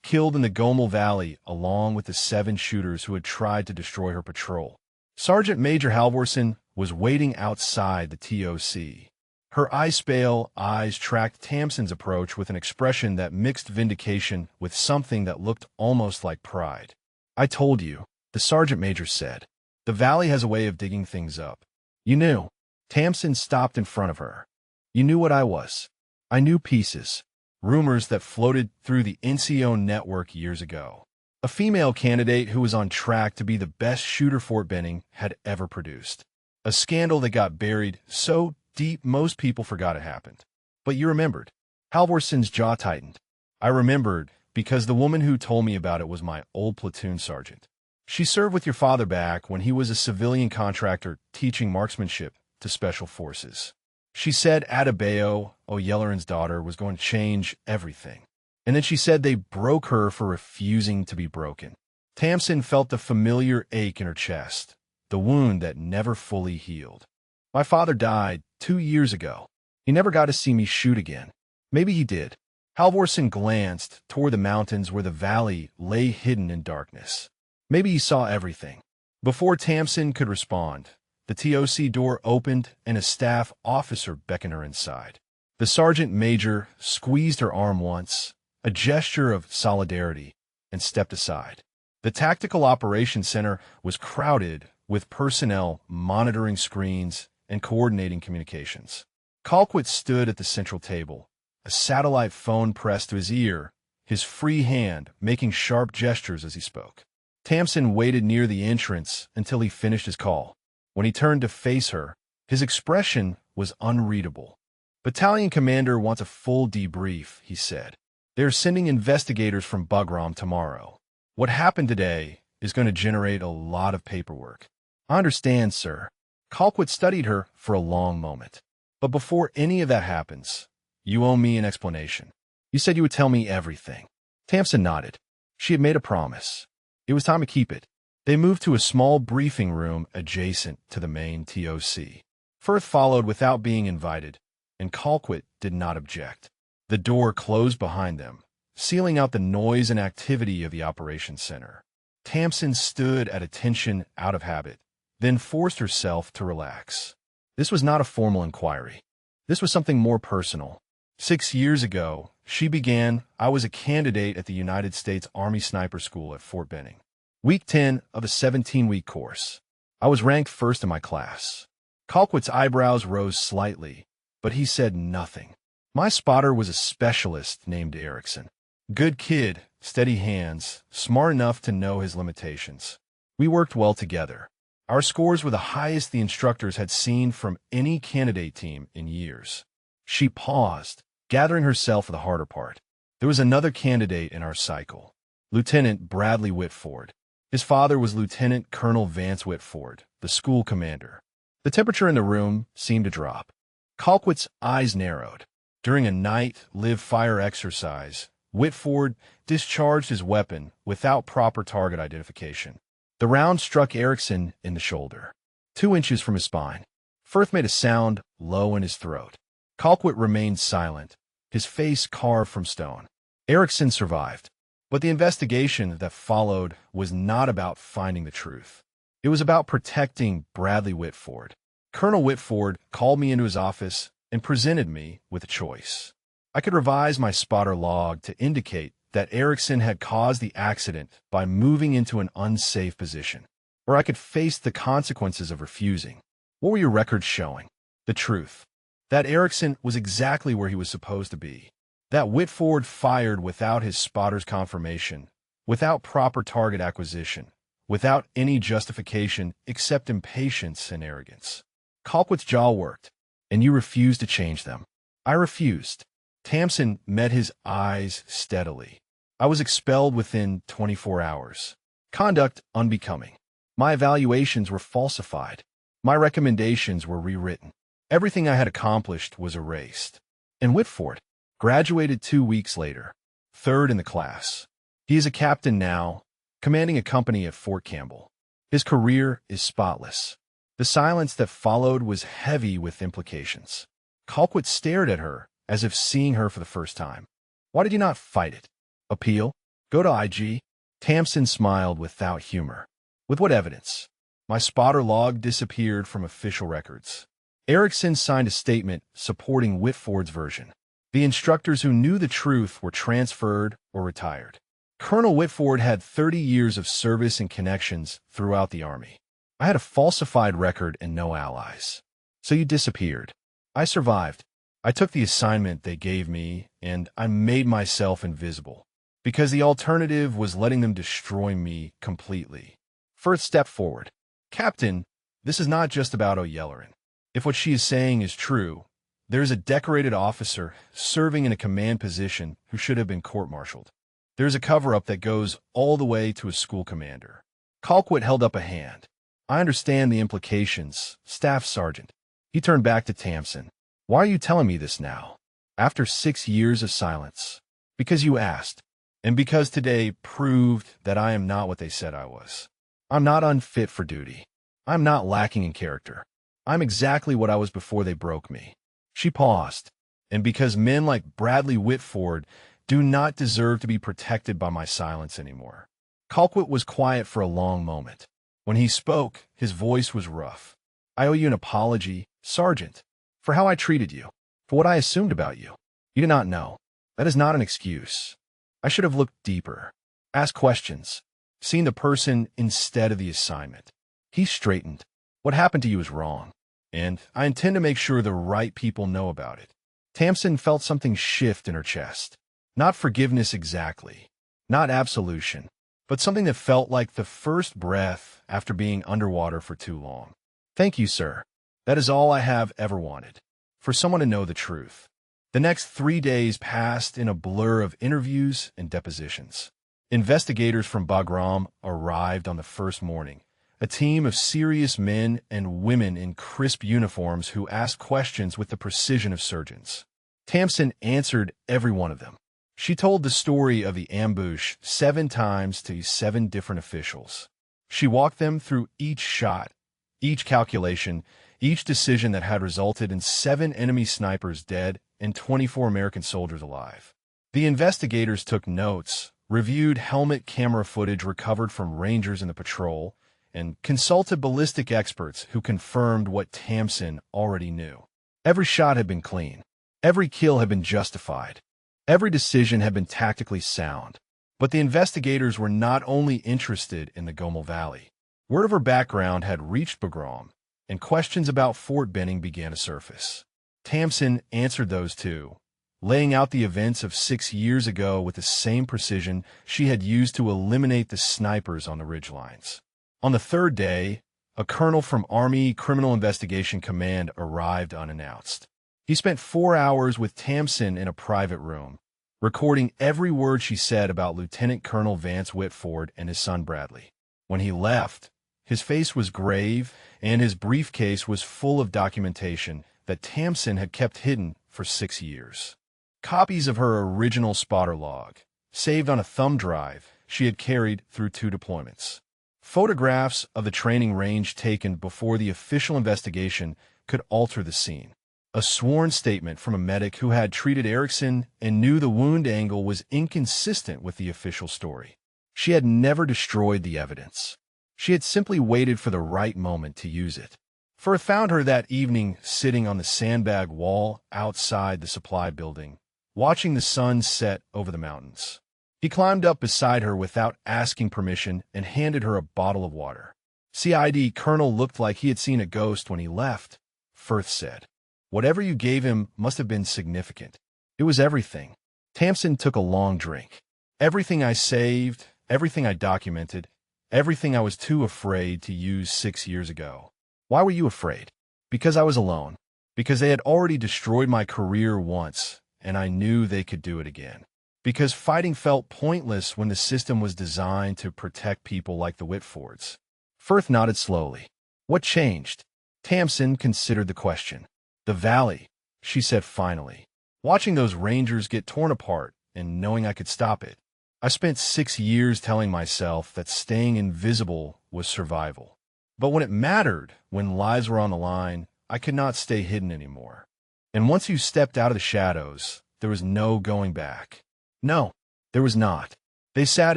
killed in the Gomel Valley along with the 7 shooters who had tried to destroy her patrol. Sergeant Major Halvorsen was waiting outside the TOC. Her ice-pale eyes tracked Tamsin's approach with an expression that mixed vindication with something that looked almost like pride. "I told you," the sergeant major said. "The valley has a way of digging things up." "You knew." Tamsin stopped in front of her. "You knew what I was." "I knew pieces." Rumors that floated through the NCO network years ago. A female candidate who was on track to be the best shooter Fort Benning had ever produced. A scandal that got buried so deep most people forgot it happened. "But you remembered." Halvorsen's jaw tightened. "I remembered because the woman who told me about it was my old platoon sergeant. She served with your father back when he was a civilian contractor teaching marksmanship to special forces. She said Adebayo, O'Yellerin's daughter, was going to change everything. And then she said they broke her for refusing to be broken." Tamsin felt the familiar ache in her chest, the wound that never fully healed. "My father died 2 years ago. He never got to see me shoot again." "Maybe he did." Halvorsen glanced toward the mountains where the valley lay hidden in darkness. "Maybe he saw everything." Before Tamsin could respond, the TOC door opened and a staff officer beckoned her inside. The sergeant major squeezed her arm once, a gesture of solidarity, and stepped aside. The Tactical Operations Center was crowded with personnel monitoring screens and coordinating communications. Colquitt stood at the central table, a satellite phone pressed to his ear, his free hand making sharp gestures as he spoke. Tamsin waited near the entrance until he finished his call. When he turned to face her, his expression was unreadable. "Battalion commander wants a full debrief," he said. "They're sending investigators from Bugram tomorrow. What happened today is going to generate a lot of paperwork." "I understand, sir." Colquitt studied her for a long moment. "But before any of that happens, you owe me an explanation. You said you would tell me everything." Tamsin nodded. She had made a promise. It was time to keep it. They moved to a small briefing room adjacent to the main TOC. Firth followed without being invited, and Colquitt did not object. The door closed behind them, sealing out the noise and activity of the operations center. Tamsin stood at attention out of habit, then forced herself to relax. This was not a formal inquiry. This was something more personal. 6 years ago, she began, I was a candidate at the United States Army Sniper School at Fort Benning. Week 10 of a 17-week course. I was ranked first in my class. Colquitt's eyebrows rose slightly, but he said nothing. My spotter was a specialist named Erickson. Good kid, steady hands, smart enough to know his limitations. We worked well together. Our scores were the highest the instructors had seen from any candidate team in years. She paused, gathering herself for the harder part. There was another candidate in our cycle, Lieutenant Bradley Whitford. His father was Lieutenant Colonel Vance Whitford, the school commander. The temperature in the room seemed to drop. Colquitt's eyes narrowed. During a night live-fire exercise, Whitford discharged his weapon without proper target identification. The round struck Erickson in the shoulder, 2 inches from his spine. Firth made a sound low in his throat. Colquitt remained silent, his face carved from stone. Erickson survived, but the investigation that followed was not about finding the truth. It was about protecting Bradley Whitford. Colonel Whitford called me into his office and presented me with a choice. I could revise my spotter log to indicate that Erickson had caused the accident by moving into an unsafe position, or I could face the consequences of refusing. What were your records showing? The truth. That Erickson was exactly where he was supposed to be. That Whitford fired without his spotter's confirmation, without proper target acquisition, without any justification except impatience and arrogance. Colquitt's jaw worked, and you refused to change them. I refused. Tamsin met his eyes steadily. I was expelled within 24 hours. Conduct unbecoming. My evaluations were falsified. My recommendations were rewritten. Everything I had accomplished was erased. And Whitford graduated 2 weeks later, third in the class. He is a captain now, commanding a company at Fort Campbell. His career is spotless. The silence that followed was heavy with implications. Colquitt stared at her as if seeing her for the first time. Why did you not fight it? Appeal? Go to IG? Tamsin smiled without humor. With what evidence? My spotter log disappeared from official records. Erickson signed a statement supporting Whitford's version. The instructors who knew the truth were transferred or retired. Colonel Whitford had 30 years of service and connections throughout the Army. I had a falsified record and no allies. So you disappeared. I survived. I took the assignment they gave me, and I made myself invisible, because the alternative was letting them destroy me completely. First step forward. Captain, this is not just about O'Yellerin. If what she is saying is true, there is a decorated officer serving in a command position who should have been court-martialed. There is a cover-up that goes all the way to a school commander. Colquitt held up a hand. I understand the implications, Staff Sergeant. He turned back to Tamsin. Why are you telling me this now? After 6 years of silence. Because you asked, and because today proved that I am not what they said I was. I'm not unfit for duty. I'm not lacking in character. I'm exactly what I was before they broke me. She paused, and because men like Bradley Whitford do not deserve to be protected by my silence anymore. Colquitt was quiet for a long moment. When he spoke, his voice was rough. I owe you an apology, Sergeant, for how I treated you, for what I assumed about you. You did not know. That is not an excuse. I should have looked deeper, asked questions, seen the person instead of the assignment. He straightened. What happened to you is wrong, and I intend to make sure the right people know about it. Tamsin felt something shift in her chest. Not forgiveness exactly, not absolution, but something that felt like the first breath after being underwater for too long. Thank you, sir. That is all I have ever wanted, for someone to know the truth. The next 3 days passed in a blur of interviews and depositions. Investigators from Bagram arrived on the first morning, a team of serious men and women in crisp uniforms who asked questions with the precision of surgeons. Tamsin answered every one of them. She told the story of the ambush 7 times to 7 different officials. She walked them through each shot, each calculation, each decision that had resulted in 7 enemy snipers dead and 24 American soldiers alive. The investigators took notes, reviewed helmet camera footage recovered from rangers in the patrol, and consulted ballistic experts who confirmed what Tamsin already knew. Every shot had been clean. Every kill had been justified. Every decision had been tactically sound. But the investigators were not only interested in the Gomel Valley. Word of her background had reached Bagram, and questions about Fort Benning began to surface. Tamsin answered those too, laying out the events of 6 years ago with the same precision she had used to eliminate the snipers on the ridgelines. On the 3rd day, a colonel from Army Criminal Investigation Command arrived unannounced. He spent 4 hours with Tamsin in a private room, recording every word she said about Lieutenant Colonel Vance Whitford and his son Bradley. When he left, his face was grave, and his briefcase was full of documentation that Tamsin had kept hidden for 6 years. Copies of her original spotter log, saved on a thumb drive she had carried through 2 deployments. Photographs of the training range taken before the official investigation could alter the scene. A sworn statement from a medic who had treated Erickson and knew the wound angle was inconsistent with the official story. She had never destroyed the evidence. She had simply waited for the right moment to use it. Firth found her that evening sitting on the sandbag wall outside the supply building, watching the sun set over the mountains. He climbed up beside her without asking permission and handed her a bottle of water. CID Colonel looked like he had seen a ghost when he left, Firth said. Whatever you gave him must have been significant. It was everything. Tamsin took a long drink. Everything I saved, everything I documented, everything I was too afraid to use 6 years ago. Why were you afraid? Because I was alone. Because they had already destroyed my career once, and I knew they could do it again. Because fighting felt pointless when the system was designed to protect people like the Whitfords. Firth nodded slowly. What changed? Tamsin considered the question. The valley, she said finally. Watching those rangers get torn apart and knowing I could stop it. I spent 6 years telling myself that staying invisible was survival. But when it mattered, when lives were on the line, I could not stay hidden anymore. And once you stepped out of the shadows, there was no going back. No, there was not. They sat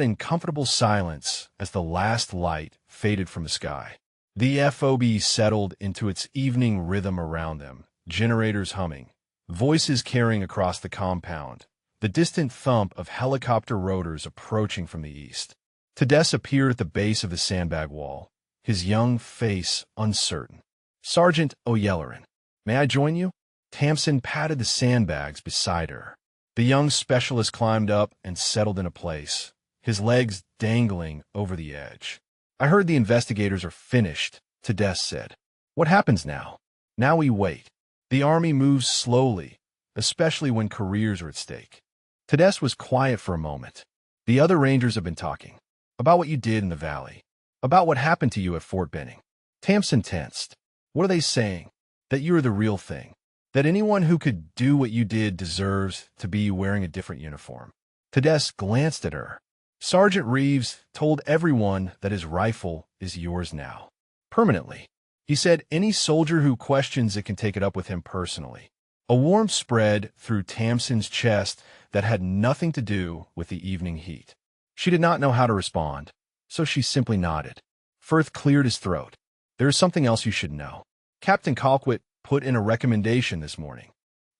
in comfortable silence as the last light faded from the sky. The FOB settled into its evening rhythm around them, generators humming, voices carrying across the compound, the distant thump of helicopter rotors approaching from the east. Tedesz appeared at the base of the sandbag wall, his young face uncertain. Sergeant O'Yelleran, may I join you? Tamsin patted the sandbags beside her. The young specialist climbed up and settled into place, his legs dangling over the edge. I heard the investigators are finished, Tedesz said. What happens now? Now we wait. The army moves slowly, especially when careers are at stake. Tedesz was quiet for a moment. The other rangers have been talking. About what you did in the valley. About what happened to you at Fort Benning. Tamsin tensed. What are they saying? That you're the real thing. That anyone who could do what you did deserves to be wearing a different uniform. Tedesz glanced at her. Sergeant Reeves told everyone that his rifle is yours now. Permanently. He said any soldier who questions it can take it up with him personally. A warmth spread through Tamsin's chest that had nothing to do with the evening heat. She did not know how to respond, so she simply nodded. Firth cleared his throat. There is something else you should know. Captain Colquitt put in a recommendation this morning.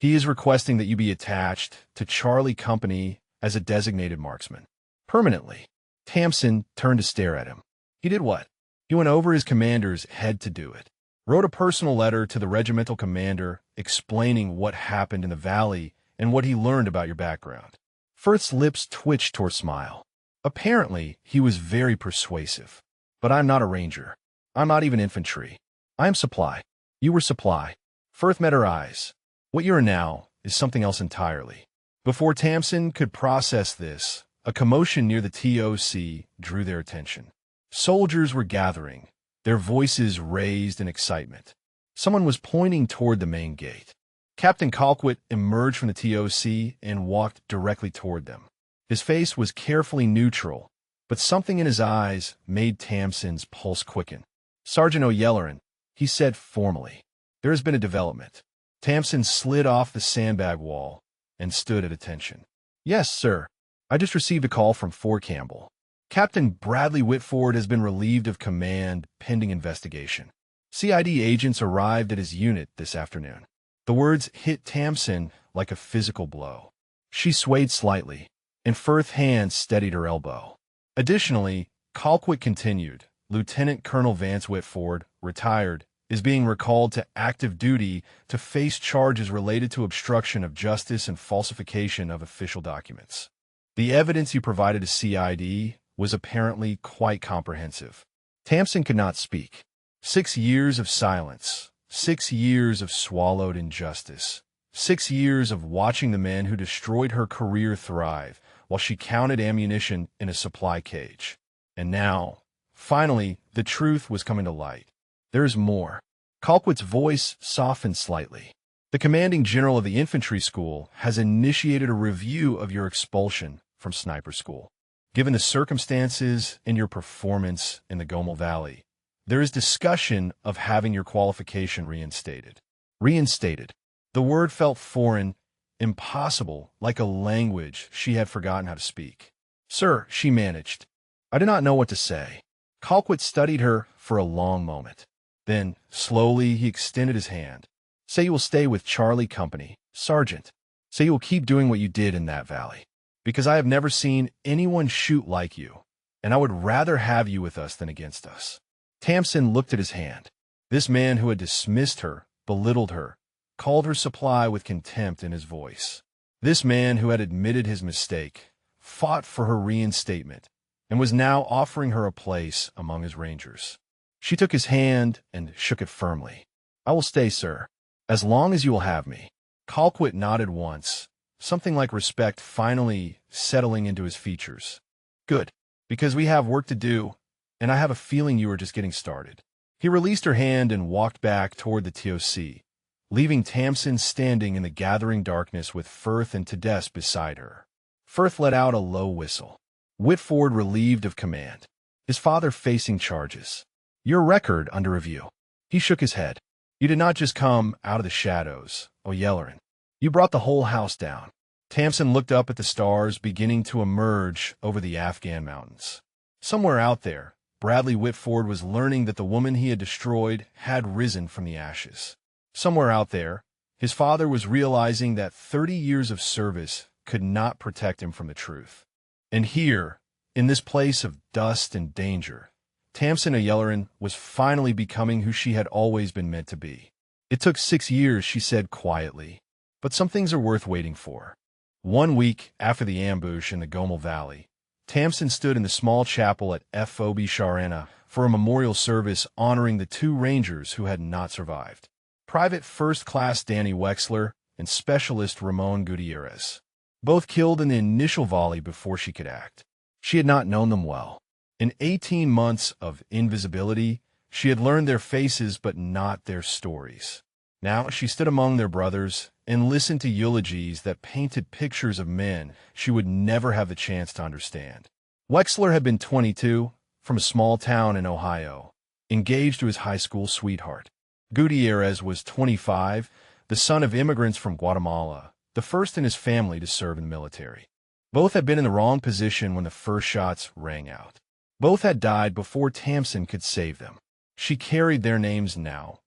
He is requesting that you be attached to Charlie Company as a designated marksman. Permanently. Tamsin turned to stare at him. He did what? He went over his commander's head to do it. Wrote a personal letter to the regimental commander explaining what happened in the valley and what he learned about your background. Firth's lips twitched toward a smile. Apparently, he was very persuasive. But I'm not a ranger. I'm not even infantry. I am supply. You were supply. Firth met her eyes. What you are now is something else entirely. Before Tamsin could process this, a commotion near the TOC drew their attention. Soldiers were gathering, their voices raised in excitement. Someone was pointing toward the main gate. Captain Colquitt emerged from the TOC and walked directly toward them. His face was carefully neutral, but something in his eyes made Tamsin's pulse quicken. Sergeant O'Yelleran, he said formally. There has been a development. Tamsin slid off the sandbag wall and stood at attention. Yes, sir. I just received a call from Fort Campbell. Captain Bradley Whitford has been relieved of command pending investigation. CID agents arrived at his unit this afternoon. The words hit Tamsin like a physical blow. She swayed slightly, and Firth's hand steadied her elbow. Additionally, Colquitt continued, Lieutenant Colonel Vance Whitford, retired, is being recalled to active duty to face charges related to obstruction of justice and falsification of official documents. The evidence he provided to CID was apparently quite comprehensive. Tamsin could not speak. 6 years of silence, 6 years of swallowed injustice, 6 years of watching the men who destroyed her career thrive while she counted ammunition in a supply cage. And now, finally, the truth was coming to light. There is more. Colquitt's voice softened slightly. The commanding general of the infantry school has initiated a review of your expulsion from sniper school. Given the circumstances and your performance in the Gomel Valley, there is discussion of having your qualification reinstated. Reinstated. The word felt foreign, impossible, like a language she had forgotten how to speak. Sir, she managed. I did not know what to say. Colquitt studied her for a long moment. Then, slowly, he extended his hand. Say you will stay with Charlie Company, Sergeant. Say you will keep doing what you did in that valley. because I have never seen anyone shoot like you, and I would rather have you with us than against us." Tamsin looked at his hand. This man who had dismissed her, belittled her, called her supply with contempt in his voice. This man who had admitted his mistake, fought for her reinstatement, and was now offering her a place among his rangers. She took his hand and shook it firmly. "I will stay, sir, as long as you will have me." Colquitt nodded once, something like respect finally settling into his features. "Good, because we have work to do, and I have a feeling you are just getting started." He released her hand and walked back toward the TOC, leaving Tamsin standing in the gathering darkness with Firth and Tedesque beside her. Firth let out a low whistle. Whitford relieved of command, his father facing charges. "Your record under review." He shook his head. "You did not just come out of the shadows, O'Yelleran. You brought the whole house down." Tamsin looked up at the stars beginning to emerge over the Afghan mountains. Somewhere out there, Bradley Whitford was learning that the woman he had destroyed had risen from the ashes. Somewhere out there, his father was realizing that 30 years of service could not protect him from the truth. And here, in this place of dust and danger, Tamsin O'Yelleran was finally becoming who she had always been meant to be. "It took 6 years," she said quietly, "but some things are worth waiting for." 1 week after the ambush in the Gomel Valley, Tamsin stood in the small chapel at FOB Sharana for a memorial service honoring the 2 Rangers who had not survived. Private First Class Danny Wexler and Specialist Ramon Gutierrez, both killed in the initial volley before she could act. She had not known them well. In 18 months of invisibility, she had learned their faces but not their stories. Now she stood among their brothers and listened to eulogies that painted pictures of men she would never have the chance to understand. Wexler had been 22, from a small town in Ohio, engaged to his high school sweetheart. Gutierrez was 25, the son of immigrants from Guatemala, the first in his family to serve in the military. Both had been in the wrong position when the first shots rang out. Both had died before Tamsin could save them. She carried their names now,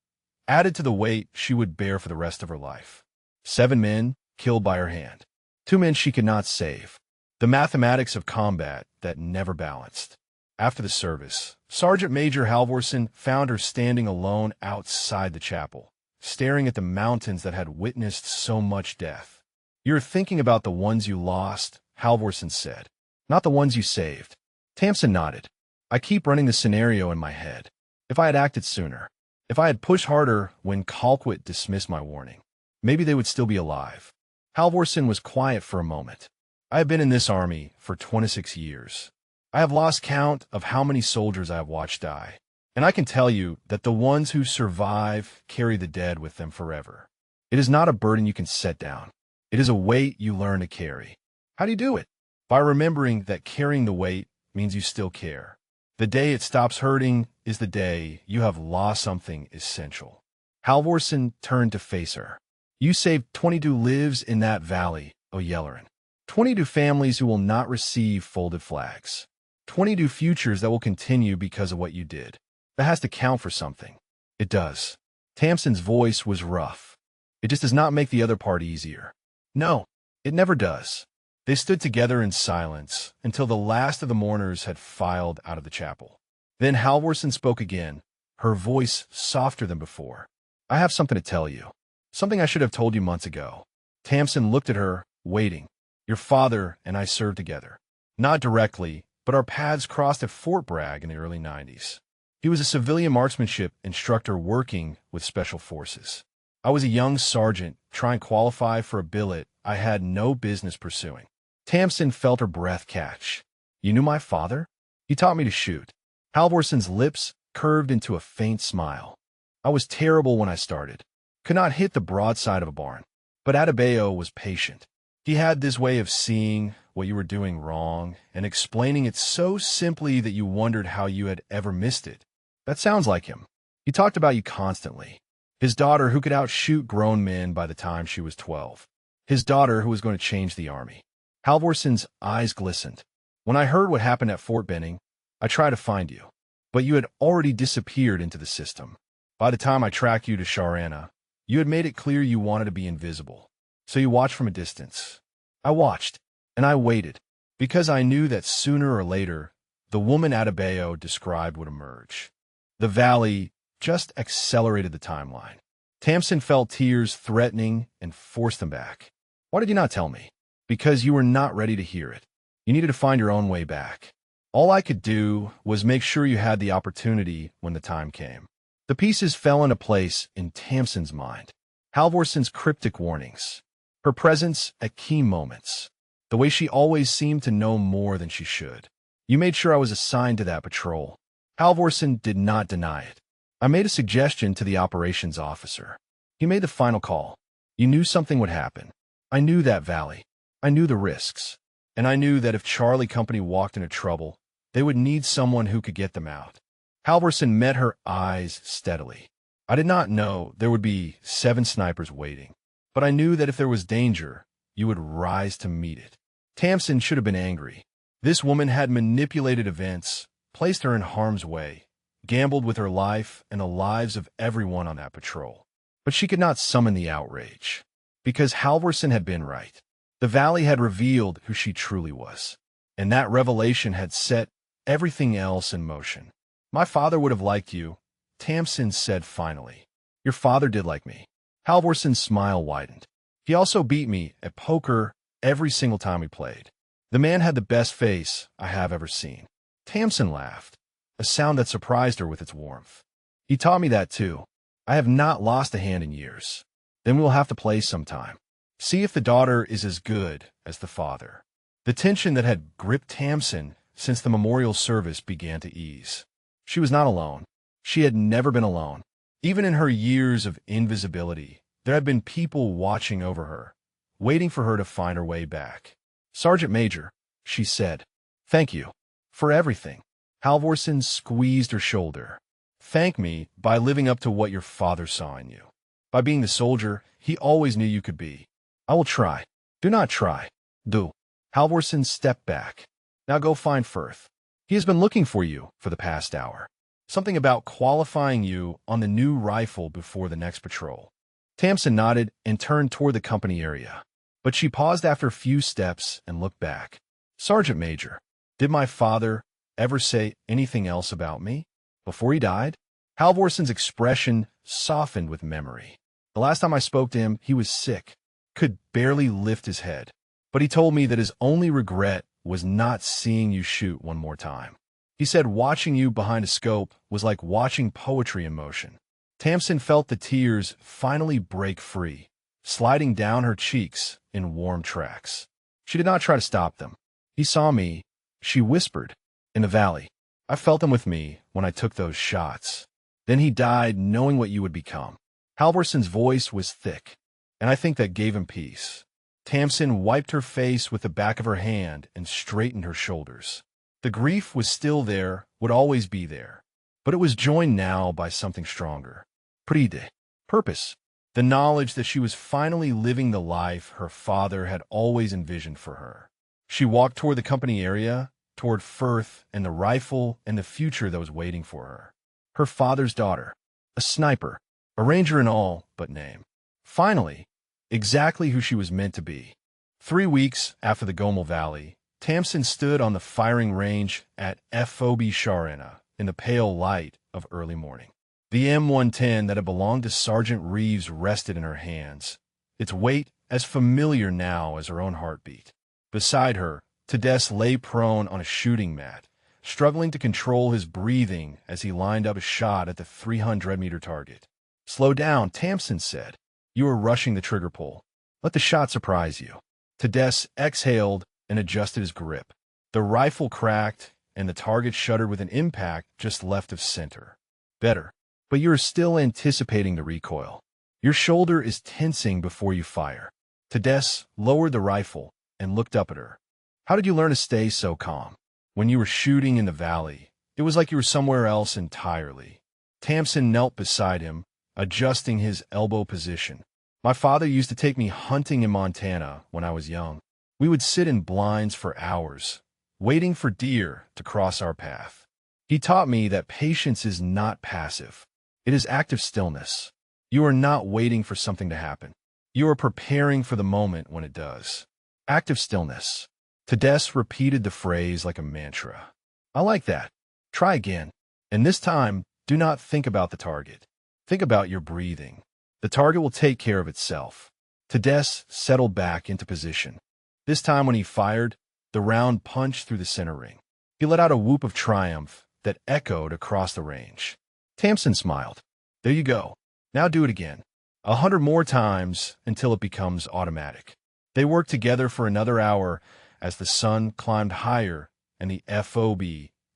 added to the weight she would bear for the rest of her life. 7 men killed by her hand. 2 men she could not save. The mathematics of combat that never balanced. After the service, Sergeant Major Halvorsen found her standing alone outside the chapel, staring at the mountains that had witnessed so much death. "You're thinking about the ones you lost," Halvorsen said, "not the ones you saved." Tamsin nodded. "I keep running the scenario in my head. If I had acted sooner, if I had pushed harder when Colquitt dismissed my warning, maybe they would still be alive." Halvorsen was quiet for a moment. "I have been in this army for 26 years. I have lost count of how many soldiers I have watched die, and I can tell you that the ones who survive carry the dead with them forever. It is not a burden you can set down. It is a weight you learn to carry. How do you do it? By remembering that carrying the weight means you still care. The day it stops hurting is the day you have lost something essential." Halvorsen turned to face her. "You saved 22 lives in that valley, O'Yelleran. 22 families who will not receive folded flags. 22 futures that will continue because of what you did. That has to count for something." "It does." Tamsin's voice was rough. "It just does not make the other part easier." "No, it never does." They stood together in silence until the last of the mourners had filed out of the chapel. Then Halvorsen spoke again, her voice softer than before. "I have something to tell you. Something I should have told you months ago." Tamsin looked at her, waiting. "Your father and I served together. Not directly, but our paths crossed at Fort Bragg in the early 90s. He was a civilian marksmanship instructor working with Special Forces. I was a young sergeant trying to qualify for a billet I had no business pursuing." Tamsin felt her breath catch. "You knew my father? He taught me to shoot." Halvorsen's lips curved into a faint smile. "I was terrible when I started. Could not hit the broadside of a barn. But Adebayo was patient. He had this way of seeing what you were doing wrong and explaining it so simply that you wondered how you had ever missed it. That sounds like him. He talked about you constantly. His daughter who could outshoot grown men by the time she was 12. His daughter who was going to change the army." Halvorsen's eyes glistened. "When I heard what happened at Fort Benning, I tried to find you. But you had already disappeared into the system. By the time I tracked you to Sharana, you had made it clear you wanted to be invisible. So you watched from a distance. I watched, And I waited, because I knew that sooner or later, the woman Adebayo described would emerge. The valley just accelerated the timeline. Tamsin felt tears threatening and forced them back. Why did you not tell me? Because you were not ready to hear it. You needed to find your own way back. All I could do was make sure you had the opportunity when the time came. The pieces fell into place in Tamsin's mind. Halvorson's cryptic warnings, her presence at key moments, the way she always seemed to know more than she should. You made sure I was assigned to that patrol. Halvorson did not deny it. I made a suggestion to the operations officer. He made the final call. You knew something would happen. I knew that valley. I knew the risks. And I knew that if Charlie Company walked into trouble, they would need someone who could get them out. Halvorson met her eyes steadily. I did not know there would be 7 snipers waiting, but I knew that if there was danger, you would rise to meet it. Tamsin should have been angry. This woman had manipulated events, placed her in harm's way, gambled with her life and the lives of everyone on that patrol. But she could not summon the outrage, because Halvorson had been right. The valley had revealed who she truly was, and that revelation had set everything else in motion. My father would have liked you, Tamsin said finally. Your father did like me. Halvorson's smile widened. He also beat me at poker every single time we played. The man had the best face I have ever seen. Tamsin laughed, a sound that surprised her with its warmth. He taught me that too. I have not lost a hand in years. Then we will have to play sometime. See if the daughter is as good as the father. The tension that had gripped Tamsin since the memorial service began to ease. She was not alone. She had never been alone. Even in her years of invisibility, there had been people watching over her, waiting for her to find her way back. Sergeant Major, she said, thank you for everything. Halvorson squeezed her shoulder. Thank me by living up to what your father saw in you. By being the soldier he always knew you could be. I will try. Do not try. Do. Halvorson stepped back. Now go find Firth. He has been looking for you for the past hour. Something about qualifying you on the new rifle before the next patrol. Tamsin nodded and turned toward the company area, but she paused after a few steps and looked back. Sergeant Major, did my father ever say anything else about me? Before he died? Halvorson's expression softened with memory. The last time I spoke to him, he was sick, could barely lift his head. But he told me that his only regret was not seeing you shoot one more time. He said watching you behind a scope was like watching poetry in motion. Tamsin felt the tears finally break free, sliding down her cheeks in warm tracks. She did not try to stop them. He saw me, she whispered, in the valley. I felt him with me when I took those shots. Then he died knowing what you would become. Halvorson's voice was thick, and I think that gave him peace. Tamsin wiped her face with the back of her hand and straightened her shoulders. The grief was still there, would always be there, but it was joined now by something stronger. Pride, purpose, the knowledge that she was finally living the life her father had always envisioned for her. She walked toward the company area, toward Firth and the rifle and the future that was waiting for her. Her father's daughter, a sniper, a ranger in all but name. Finally, exactly who she was meant to be. 3 weeks after the Gomel Valley, Tamsin stood on the firing range at FOB Sharena in the pale light of early morning. The M110 that had belonged to Sergeant Reeves rested in her hands, its weight as familiar now as her own heartbeat. Beside her, Tedesque lay prone on a shooting mat, struggling to control his breathing as he lined up a shot at the 300-meter target. Slow down, Tamsin said. You are rushing the trigger pull. Let the shot surprise you. Tedesque exhaled and adjusted his grip. The rifle cracked, and the target shuddered with an impact just left of center. Better, but you are still anticipating the recoil. Your shoulder is tensing before you fire. Tedesque lowered the rifle and looked up at her. How did you learn to stay so calm? When you were shooting in the valley, it was like you were somewhere else entirely. Tamsin knelt beside him, adjusting his elbow position. My father used to take me hunting in Montana when I was young. We would sit in blinds for hours, waiting for deer to cross our path. He taught me that patience is not passive. It is active stillness. You are not waiting for something to happen. You are preparing for the moment when it does. Active stillness. Tedesque repeated the phrase like a mantra. I like that. Try again. And this time, do not think about the target. Think about your breathing. The target will take care of itself. Tedesque settled back into position. This time when he fired, the round punched through the center ring. He let out a whoop of triumph that echoed across the range. Tamsin smiled. There you go. Now do it again. 100 more times until it becomes automatic. They worked together for another hour as the sun climbed higher and the FOB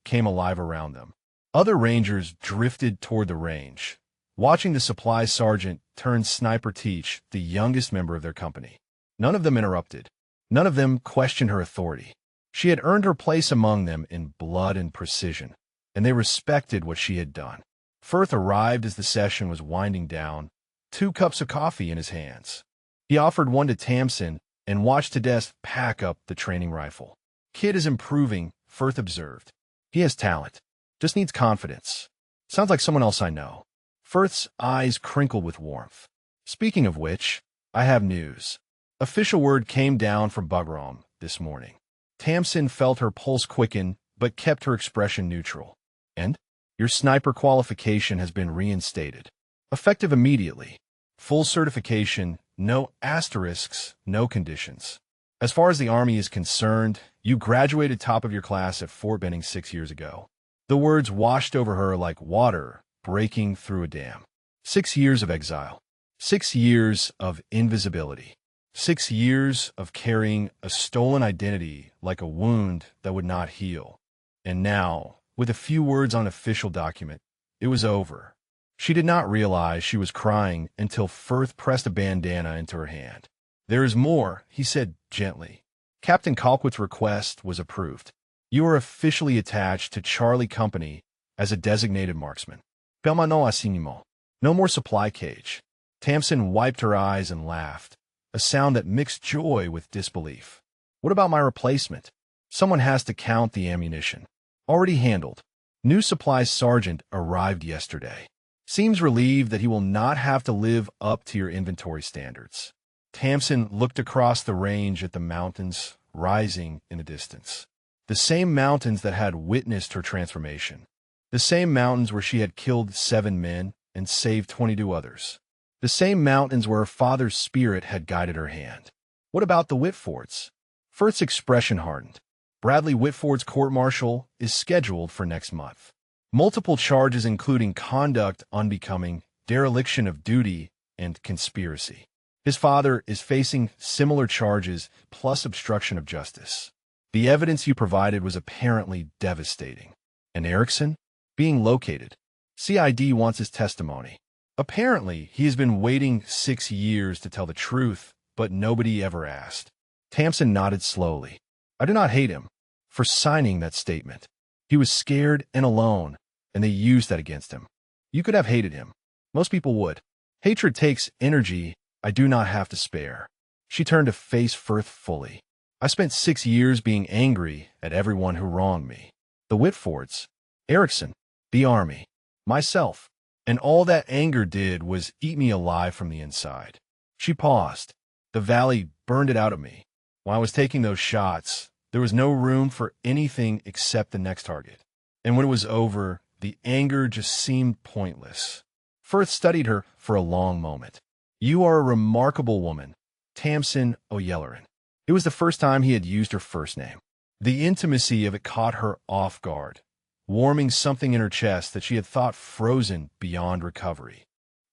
came alive around them. Other rangers drifted toward the range, watching the supply sergeant turn Sniper teach the youngest member of their company. None of them interrupted. None of them questioned her authority. She had earned her place among them in blood and precision, and they respected what she had done. Firth arrived as the session was winding down, 2 cups of coffee in his hands. He offered one to Tamsin and watched Tedesque pack up the training rifle. Kid is improving, Firth observed. He has talent. Just needs confidence. Sounds like someone else I know. Firth's eyes crinkled with warmth. Speaking of which, I have news. Official word came down from Bugaram this morning. Tamsin felt her pulse quicken, but kept her expression neutral. And? Your sniper qualification has been reinstated. Effective immediately. Full certification, no asterisks, no conditions. As far as the Army is concerned, you graduated top of your class at Fort Benning 6 years ago. The words washed over her like water breaking through a dam. 6 years of exile. 6 years of invisibility. 6 years of carrying a stolen identity like a wound that would not heal. And now, with a few words on an official document, it was over. She did not realize she was crying until Firth pressed a bandana into her hand. There is more, he said gently. Captain Colquitt's request was approved. You are officially attached to Charlie Company as a designated marksman. Permanent assignement. No more supply cage. Tamsin wiped her eyes and laughed, a sound that mixed joy with disbelief. What about my replacement? Someone has to count the ammunition. Already handled. New supplies sergeant arrived yesterday. Seems relieved that he will not have to live up to your inventory standards. Tamsin looked across the range at the mountains rising in the distance. The same mountains that had witnessed her transformation. The same mountains where she had killed 7 men and saved 22 others. The same mountains where her father's spirit had guided her hand. What about the Whitfords? Firth's expression hardened. Bradley Whitford's court-martial is scheduled for next month. Multiple charges including conduct unbecoming, dereliction of duty, and conspiracy. His father is facing similar charges plus obstruction of justice. The evidence you provided was apparently devastating. And Erickson? Being located. CID wants his testimony. Apparently, he has been waiting 6 years to tell the truth, but nobody ever asked. Tamsin nodded slowly. I do not hate him for signing that statement. He was scared and alone, and they used that against him. You could have hated him. Most people would. Hatred takes energy I do not have to spare. She turned to face Firth fully. I spent 6 years being angry at everyone who wronged me. The Whitfords, Erickson, the Army, myself. And all that anger did was eat me alive from the inside. She paused. The valley burned it out of me. When I was taking those shots, there was no room for anything except the next target. And when it was over, the anger just seemed pointless. Firth studied her for a long moment. You are a remarkable woman, Tamsin O'Yelleran. It was the first time he had used her first name. The intimacy of it caught her off guard, warming something in her chest that she had thought frozen beyond recovery.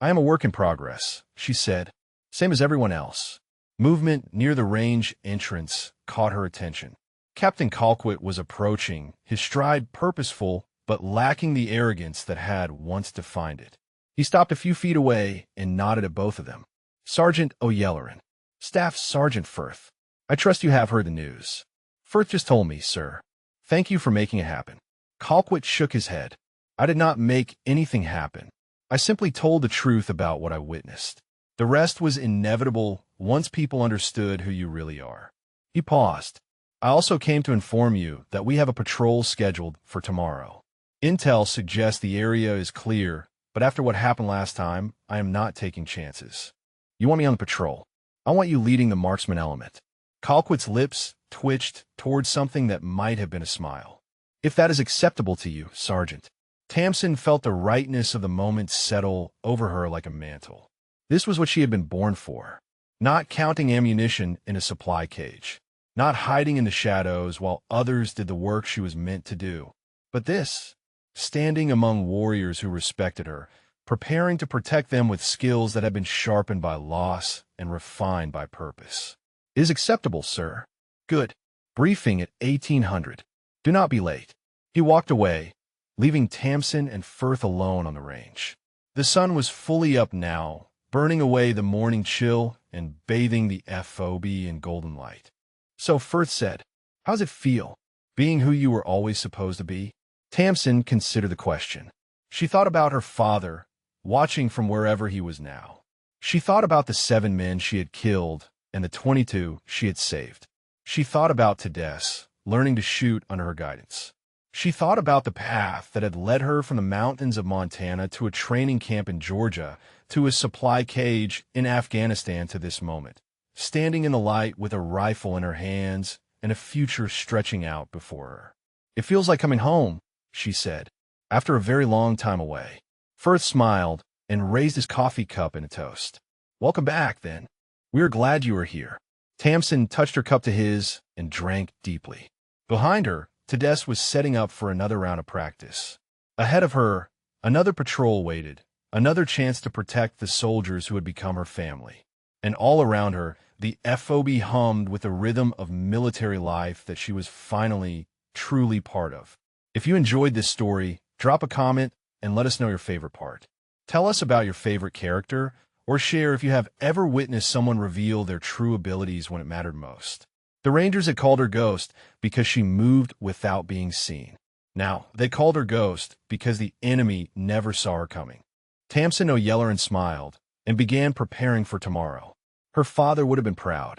I am a work in progress, she said, same as everyone else. Movement near the range entrance caught her attention. Captain Colquitt was approaching, his stride purposeful but lacking the arrogance that had once defined it. He stopped a few feet away and nodded at both of them. Sergeant O'Yelleran. Staff Sergeant Firth. I trust you have heard the news. Firth just told me, sir. Thank you for making it happen. Colquitt shook his head. I did not make anything happen. I simply told the truth about what I witnessed. The rest was inevitable once people understood who you really are. He paused. I also came to inform you that we have a patrol scheduled for tomorrow. Intel suggests the area is clear, but after what happened last time, I am not taking chances. You want me on the patrol. I want you leading the marksman element. Colquitt's lips twitched towards something that might have been a smile. If that is acceptable to you, Sergeant. Tamsin felt the rightness of the moment settle over her like a mantle. This was what she had been born for. Not counting ammunition in a supply cage. Not hiding in the shadows while others did the work she was meant to do. But this, standing among warriors who respected her, preparing to protect them with skills that had been sharpened by loss and refined by purpose. Is acceptable, sir. Good. Briefing at 1800. Do not be late. He walked away, leaving Tamsin and Firth alone on the range. The sun was fully up now, burning away the morning chill and bathing the FOB in golden light. So Firth said, "How's it feel, being who you were always supposed to be?" Tamsin considered the question. She thought about her father, watching from wherever he was now. She thought about the 7 men she had killed and the 22 she had saved. She thought about Tedesse, learning to shoot under her guidance. She thought about the path that had led her from the mountains of Montana to a training camp in Georgia, to a supply cage in Afghanistan to this moment, standing in the light with a rifle in her hands and a future stretching out before her. "It feels like coming home," she said, "after a very long time away." Firth smiled and raised his coffee cup in a toast. "Welcome back, then. We are glad you are here." Tamsin touched her cup to his and drank deeply. Behind her, Tedesse was setting up for another round of practice. Ahead of her, another patrol waited, another chance to protect the soldiers who had become her family. And all around her, the FOB hummed with the rhythm of military life that she was finally, truly part of. If you enjoyed this story, drop a comment and let us know your favorite part. Tell us about your favorite character, or share if you have ever witnessed someone reveal their true abilities when it mattered most. The Rangers had called her Ghost because she moved without being seen. Now, they called her Ghost because the enemy never saw her coming. Tamsin O'Yelleran smiled and began preparing for tomorrow. Her father would have been proud.